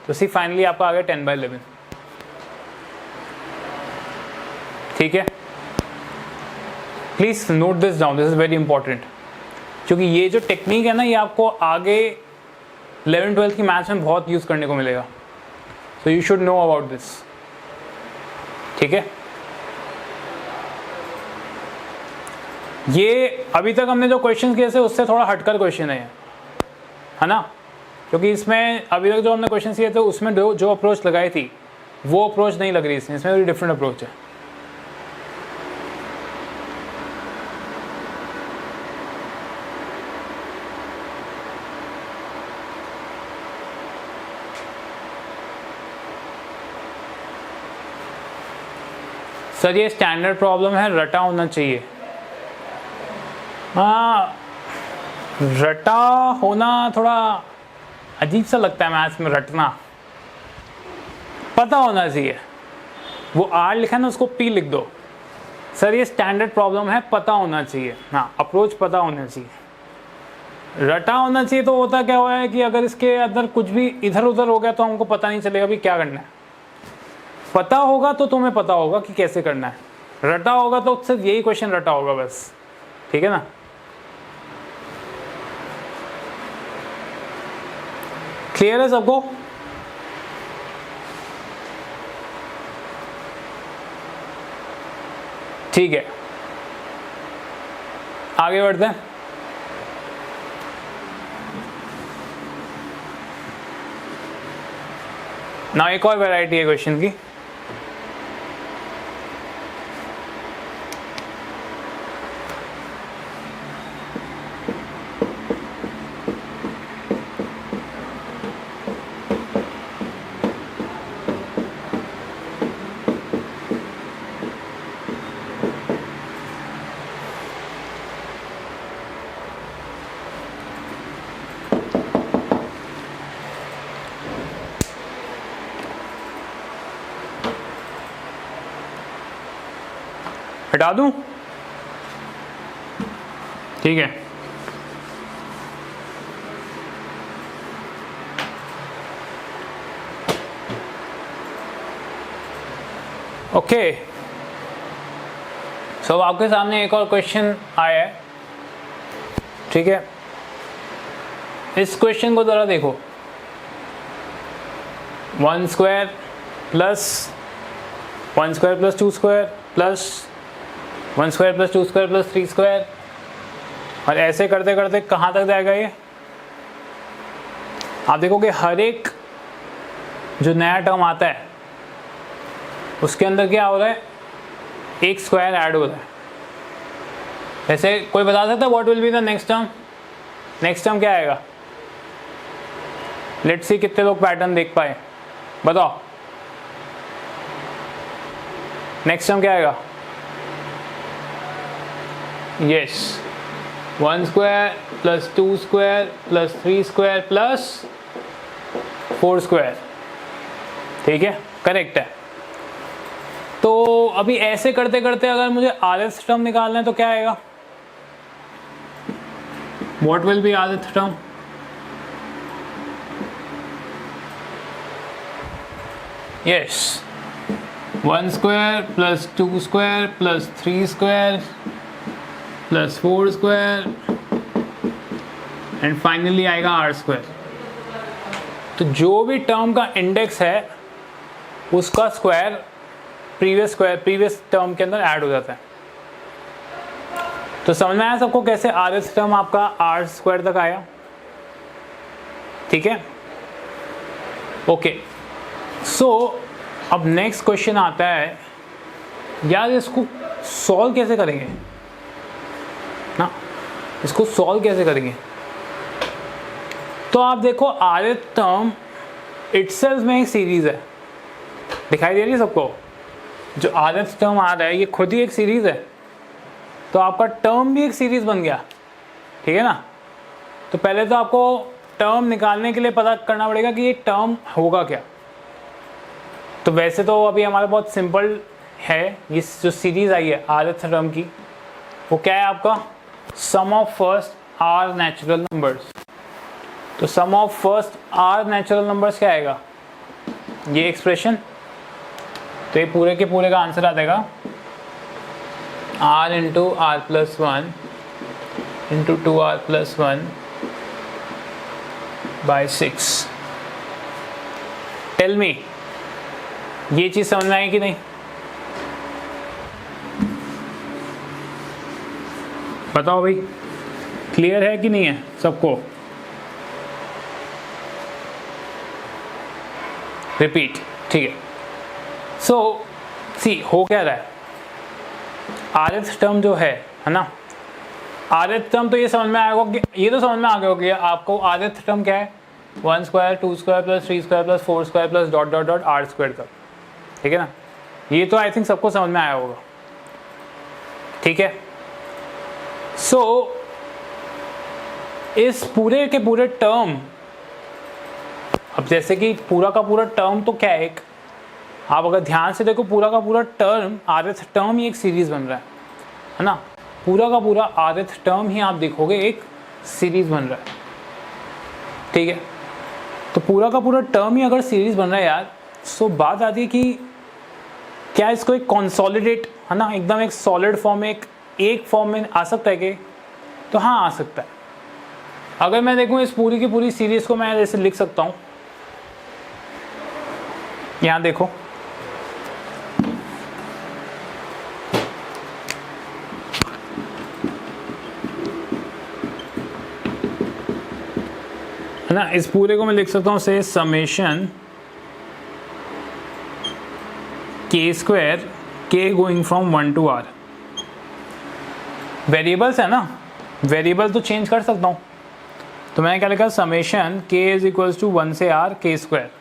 तो सी फाइनली आपका आ गया 10/11, ठीक है। Please note this down, this is very important, क्योंकि ये जो टेक्निक है ना ये आपको आगे 11th-12th की मैथ्स में बहुत यूज करने को मिलेगा, so you should know about this, ठीक है। ये अभी तक हमने जो क्वेश्चन किए थे उससे थोड़ा हटकर क्वेश्चन है ना, क्योंकि इसमें अभी तक जो हमने क्वेश्चन किए थे उसमें जो अप्रोच लगाई थी वो अप्रोच नहीं लग रही, इसमें डिफरेंट अप्रोच है। सर ये स्टैंडर्ड प्रॉब्लम है, रटा होना चाहिए। हाँ, रटा होना थोड़ा अजीब सा लगता है मैथ्स में, रटना। पता होना चाहिए, वो आर लिखा है ना उसको पी लिख दो। सर ये स्टैंडर्ड प्रॉब्लम है, पता होना चाहिए, हाँ अप्रोच पता होना चाहिए। रटा होना चाहिए तो होता क्या हुआ है कि अगर इसके अंदर कुछ भी इधर उधर हो गया तो हमको पता नहीं चलेगा भी क्या करना है। पता होगा तो तुम्हें पता होगा कि कैसे करना है, रटा होगा तो सिर्फ यही क्वेश्चन रटा होगा बस, ठीक है ना। क्लियर है सबको? ठीक है, आगे बढ़ते हैं। ना एक और वैरायटी है क्वेश्चन की। हटा दूं? ठीक है, ओके। सो आपके सामने एक और क्वेश्चन आया है, ठीक है। इस क्वेश्चन को जरा देखो, 1 square plus 1 square plus 2 square plus 1 square plus 2 square plus 3 square, और ऐसे करते करते कहाँ तक जाएगा ये? आप देखोगे हर एक जो नया टर्म आता है उसके अंदर क्या हो रहा है, एक स्क्वायर ऐड हो रहा है। ऐसे कोई बता सकता है what will be the next term? Next term क्या आएगा? लेट्स सी कितने लोग पैटर्न देख पाए, बताओ नेक्स्ट टर्म क्या आएगा? Yes, 1 square plus 2 square plus 3 square plus 4 square. ठीक है, करेक्ट है। तो अभी ऐसे करते करते अगर मुझे rth टर्म निकालना है तो क्या आएगा? What will be rth term? Yes, 1 square plus 2 square plus 3 square plus 4 square and finally आएगा आर स्क्वायर। तो जो भी टर्म का इंडेक्स है उसका स्क्वायर प्रीवियस टर्म के अंदर ऐड हो जाता है। तो समझ में आया सबको कैसे rth टर्म आपका आर स्क्वायर तक आया? ठीक है, ओके। सो अब नेक्स्ट क्वेश्चन आता है, यार इसको सॉल्व कैसे करेंगे ना, इसको सॉल्व कैसे करेंगे? तो आप देखो rth टर्म इटसेल्फ में एक सीरीज है, दिखाई दे रही है सबको? जो rth टर्म आ रहा है ये खुद ही एक सीरीज है, तो आपका टर्म भी एक सीरीज बन गया। ठीक है ना? तो पहले तो आपको टर्म निकालने के लिए पता करना पड़ेगा कि ये टर्म होगा क्या। तो वैसे तो अभी हमारा बहुत सिंपल है, ये जो सीरीज आई है rth टर्म की, वो क्या है आपका? Sum of first R natural numbers. तो sum of first R natural numbers क्या आएगा? ये एक्सप्रेशन। तो ये पूरे के पूरे का आंसर आ जाएगा r into are plus 1 into 2r plus 1 by 6। Tell me, ये चीज समझ में आई कि नहीं? बताओ भाई, क्लियर है कि नहीं है सबको? रिपीट, ठीक है। सो सी हो क्या रहा है, rth टर्म जो है ना, rth टर्म तो ये समझ में आएगा कि ये तो समझ में आ गया होगा कि आपको rth टर्म क्या है? 1 square 2 square plus 3 square plus 4 square plus dot dot dot are square तक। ठीक है ना? ये तो आई थिंक सबको समझ में आया होगा। ठीक है, सो इस पूरे के पूरे टर्म, अब जैसे कि पूरा का पूरा टर्म तो क्या है, एक आप अगर ध्यान से देखो पूरा का पूरा टर्म rth टर्म ही एक सीरीज बन रहा है ना? पूरा का पूरा rth टर्म ही आप देखोगे एक सीरीज बन रहा है। ठीक है, तो पूरा का पूरा टर्म ही अगर सीरीज बन रहा है यार, सो बात आती है कि क्या इसको एक कंसोलिडेट, है ना, एकदम एक सॉलिड फॉर्म में एक फॉर्म में आ सकता है कि? तो हाँ, आ सकता है। अगर मैं देखूं इस पूरी की पूरी सीरीज को मैं जैसे लिख सकता हूं, यहां देखो, है ना, इस पूरे को मैं लिख सकता हूं से समेशन के स्क्वायर के going from 1 to r। Variables है ना, वेरिएबल तो चेंज कर सकता हूँ, तो मैंने क्या लिखा? Summation k is equals to 1 से r के स्क्वायर।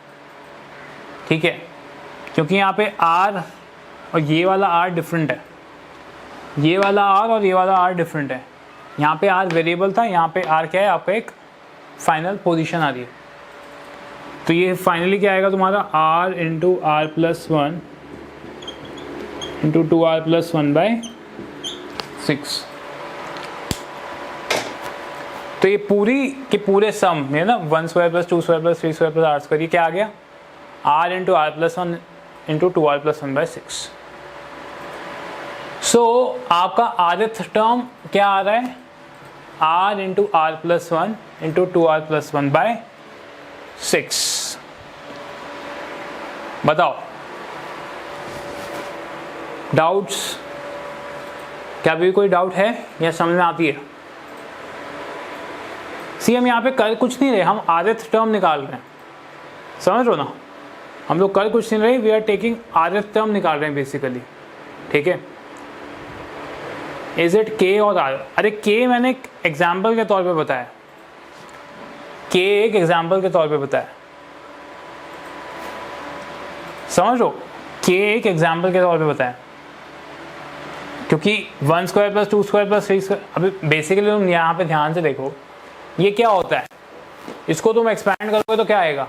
ठीक है, क्योंकि यहाँ पे r और ये वाला r डिफरेंट है, ये वाला r और ये वाला r डिफरेंट है। यहाँ पे r वेरिएबल था, यहाँ पे r क्या है? आपका एक फाइनल पोजीशन आ रही है। तो ये फाइनली क्या आएगा तुम्हारा? r into are plus 1 into 2r plus 1 by 6। तो ये पूरी के पूरे सम है ना, 1 square plus 2 square plus 3 square plus r square, ये क्या आ गया? r into are plus 1 into 2r plus 1 by 6। So आपका rth टर्म क्या आ रहा है? r into are plus 1 into 2r plus 1 by 6। बताओ डाउट्स, क्या अभी कोई डाउट है या समझ में आती है? सी हम यहाँ पे कर कुछ नहीं रहे, हम आरएथ टर्म निकाल रहे हैं, समझ लो ना, हम लोग कर कुछ नहीं रहे, वी आर टेकिंग आरएथ टर्म निकाल रहे हैं बेसिकली, ठीक है। इज इट के और आर? अरे के मैंने एक एग्जाम्पल के तौर पे बताया, के एक एग्जाम्पल के तौर पे बताया, समझ लो, के एक एग्जाम्पल के तौर पे बताया, क्योंकि 1 square plus 2 square plus 3 square, अभी बेसिकली तुम यहाँ पे ध्यान से देखो ये क्या होता है, इसको तुम एक्सपैंड करोगे तो क्या आएगा,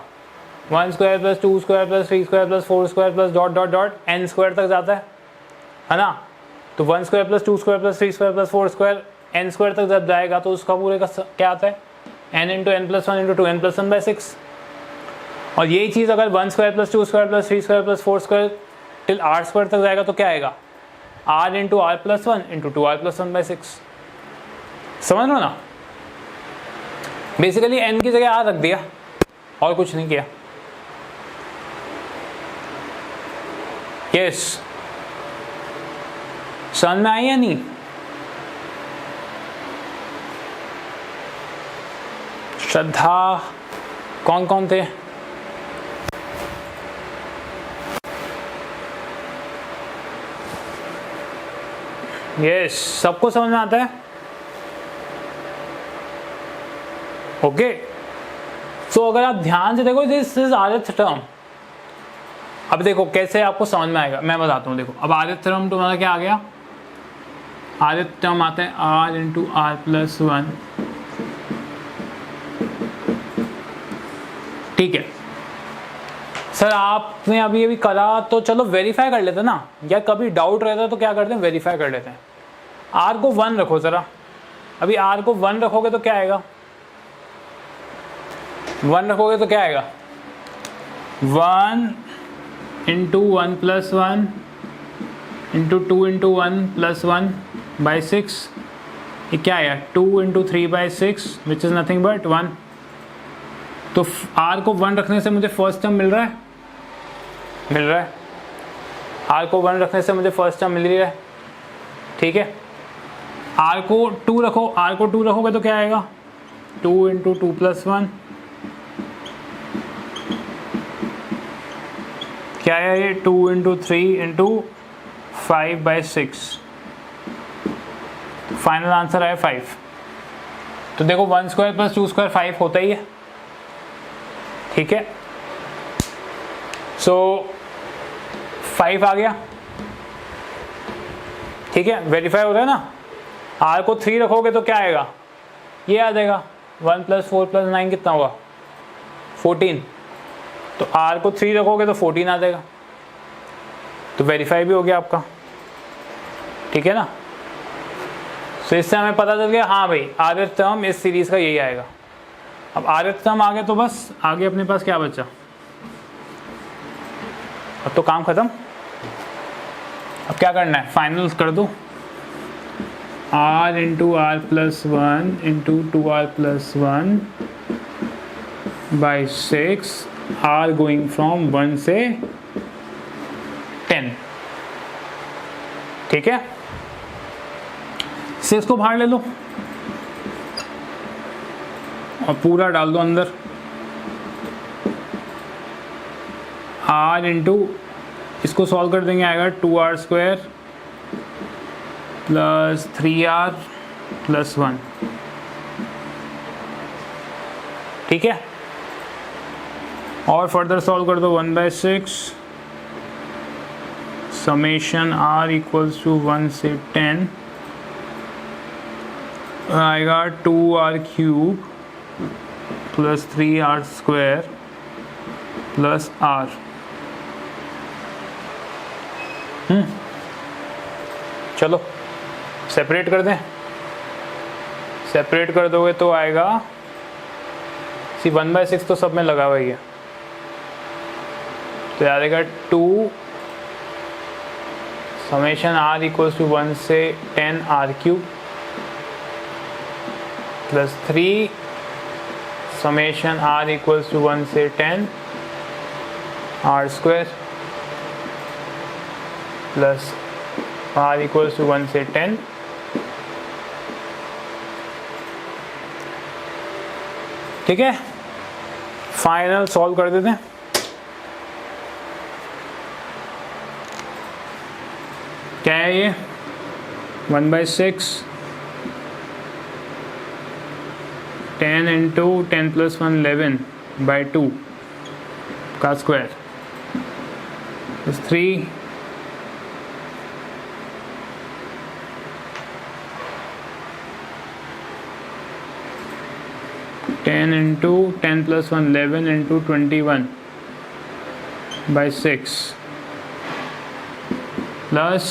1 square plus 2 square plus 3 square plus 4 square plus dot dot dot n square तक जाता है ना। तो 1 square plus 2 square plus 3 square plus 4 square n square तक जब जाएगा तो उसका पूरे का क्या आता है, n into n plus 1 into 2n plus 1/6। और यही चीज़ अगर 1 square plus 2 square plus 3 square plus 4 square till r square तक जाएगा तो क्या आएगा, r into r plus 1 into 2r plus 1/6। समझ लो ना, बेसिकली n की जगह r रख दिया और कुछ नहीं किया। यस, समझ में आई या नहीं? श्रद्धा, कौन कौन थे? यस, सबको समझ में आता है? ओके, सो अगर आप ध्यान से देखो, दिस इज आरएथ टर्म। अब देखो कैसे आपको समझ में आएगा, मैं बताता हूँ। देखो अब आरएथ टर्म तुम्हारा क्या आ गया, आरएथ टर्म आता है r इंटू आर प्लस 1, ठीक है। सर आपने अभी अभी करा तो चलो वेरीफाई कर लेते ना, या कभी डाउट रहता है तो क्या करते हैं, वेरीफाई कर लेते हैं। r को 1 रखो जरा, अभी r को 1 रखोगे तो क्या आएगा, 1 रखोगे तो क्या आएगा, 1 into 1 plus 1 into 2 into 1 plus 1/6, ये क्या आया, 2 into 3/6 which is nothing but 1। तो r को 1 रखने से मुझे फर्स्ट टर्म मिल रहा है, मिल रहा है, r को 1 रखने से मुझे फर्स्ट टर्म मिल रहा है, ठीक है। r को 2 रखो, r को 2 रखोगे तो क्या आएगा, 2 इंटू 2 प्लस 1, क्या है ये, 2 इंटू 3 इंटू 5/6, फाइनल आंसर आया 5। तो देखो 1 स्क्वायर प्लस 2 स्क्वायर 5 होता ही है, ठीक है। सो 5 आ गया, ठीक है, वेरीफाई हो रहा है ना। r को 3 रखोगे तो क्या आएगा, ये आ जाएगा, 1 प्लस 4 प्लस 9 कितना हुआ, 14। तो r को 3 रखोगे तो 14 आ जाएगा, तो वेरीफाई भी हो गया आपका, ठीक है ना। तो इससे हमें पता चल गया, हाँ भाई आरएथ टर्म इस सीरीज का यही आएगा। अब आरएथ टर्म आ गया तो बस आगे अपने पास क्या बचा, अब तो काम खत्म। अब क्या करना है, फाइनल कर दो, r into are plus 1 into 2r plus 1/6, r going from 1 से 10, ठीक है। 6 को बाहर ले लो और पूरा डाल दो अंदर, r इंटू, इसको सॉल्व कर देंगे, आएगा 2r square plus 3r plus 1, ठीक है। और फर्दर सॉल्व कर दो, 1/6 समेशन r इक्वल्स टू 1 से 10, आएगा 2r cube plus 3r square plus r। चलो सेपरेट कर दें, सेपरेट कर दोगे तो आएगा, 1/6 तो सब में लगा हुआ ही है, तो आ जाएगा 2 समेशन r इक्वल्स टू 1 से 10 r cube plus 3 summation r equals to 1 से 10 r square plus r equals to 1 से 10, ठीक है। फाइनल सॉल्व कर देते हैं। क्या है ये? 1/6 10 इंटू 10 प्लस 1 11/2 का square is 3 10 into 10 plus 1 11 into 21/6 plus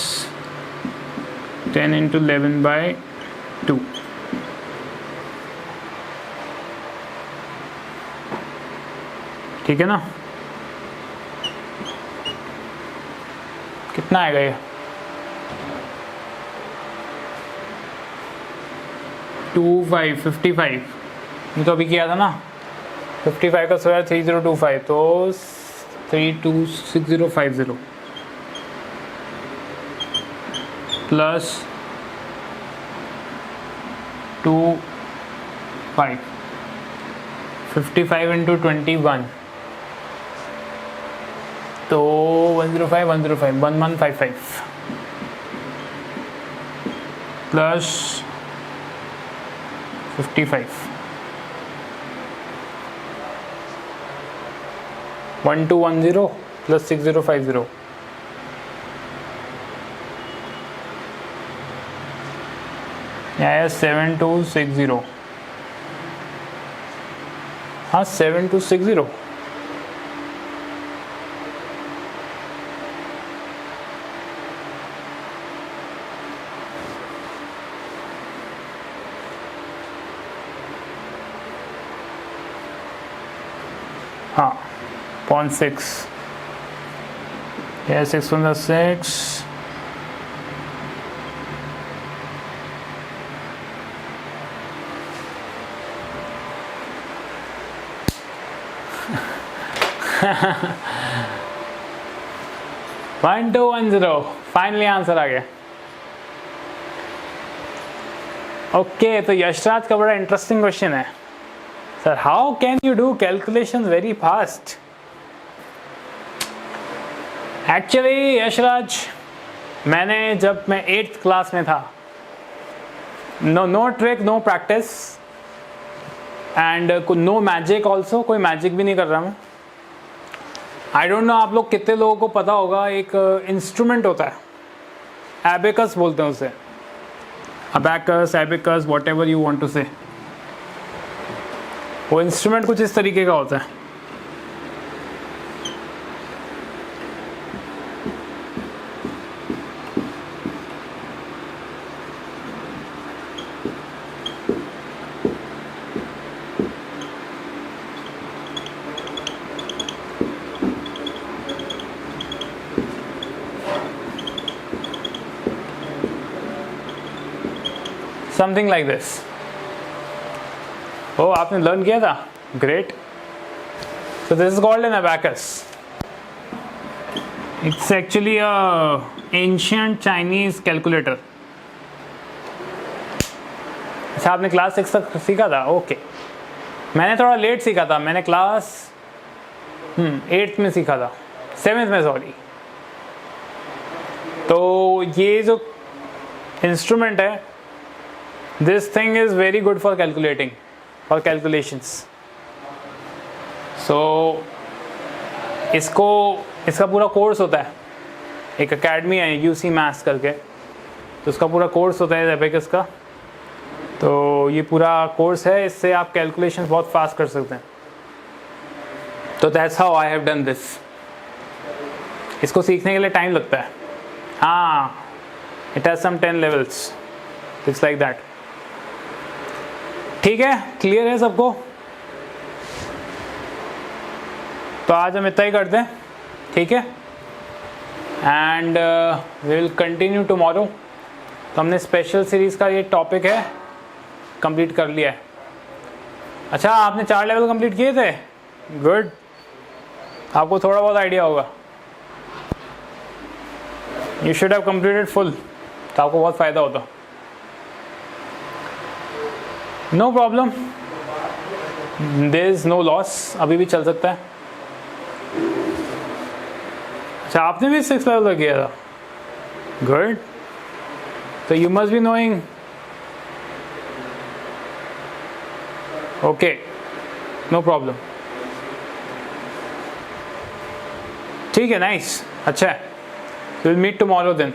10 into 11/2। ठीक है ना? कितना आएगा ये? 55 ये तो अभी किया था ना। 55 का स्क्वायर 3025, तो 326050 प्लस 25 55 इंटू 21, तो 105 1155 प्लस 55 1210 प्लस 6050 यह 7260। हाँ 7260। हाँ 0.6, yeah 6/6 1210। फाइनली आंसर आ गया। ओके, तो यशराज का बड़ा इंटरेस्टिंग क्वेश्चन है। Sir how can you do calculation very fast? Actually Yashraj, मैंने जब मैं 8th क्लास में था, no trick no practice and no magic also, कोई मैजिक भी नहीं कर रहा मैं। आई डोंट नो आप लोग कितने लोगों को पता होगा, एक इंस्ट्रूमेंट होता है, एबेकस बोलते हैं उसे, abacus abacus whatever you want to say. वो इंस्ट्रूमेंट कुछ इस तरीके का होता है। Something like this. ओ, आपने लर्न किया था? Great. So this is called an abacus. It's actually a ancient Chinese calculator. अच्छा, आपने क्लास 6 तक सीखा था? ओके। मैंने थोड़ा लेट सीखा था, मैंने क्लास 8th में सीखा था, 7th में सॉरी। तो ये जो इंस्ट्रूमेंट है, this thing is very good for calculating, for calculations. So इसका पूरा कोर्स होता है, एक अकेडमी है UC मैथ्स करके, तो उसका पूरा कोर्स होता है एबेकस का। तो ये पूरा कोर्स है, इससे आप कैलकुलेशन बहुत फास्ट कर सकते हैं। तो that's how I have done this. इसको सीखने के लिए टाइम लगता है। हाँ, it has some 10 levels, it's like that. ठीक है, क्लियर है सबको? तो आज हम इतना ही करते हैं, ठीक है, and we will continue tomorrow. तो हमने स्पेशल सीरीज़ का ये टॉपिक है कंप्लीट कर लिया है। अच्छा, आपने 4 लेवल कंप्लीट किए थे? गुड, आपको थोड़ा बहुत आइडिया होगा। You should have completed full, तो आपको बहुत फ़ायदा होता। No problem, there is no loss, अभी भी चल सकता है। अच्छा, आपने भी 6 लेवल का किया था, गुड। तो you must be knowing, okay, no problem, ठीक है, नाइस, अच्छा है। Will meet tomorrow then.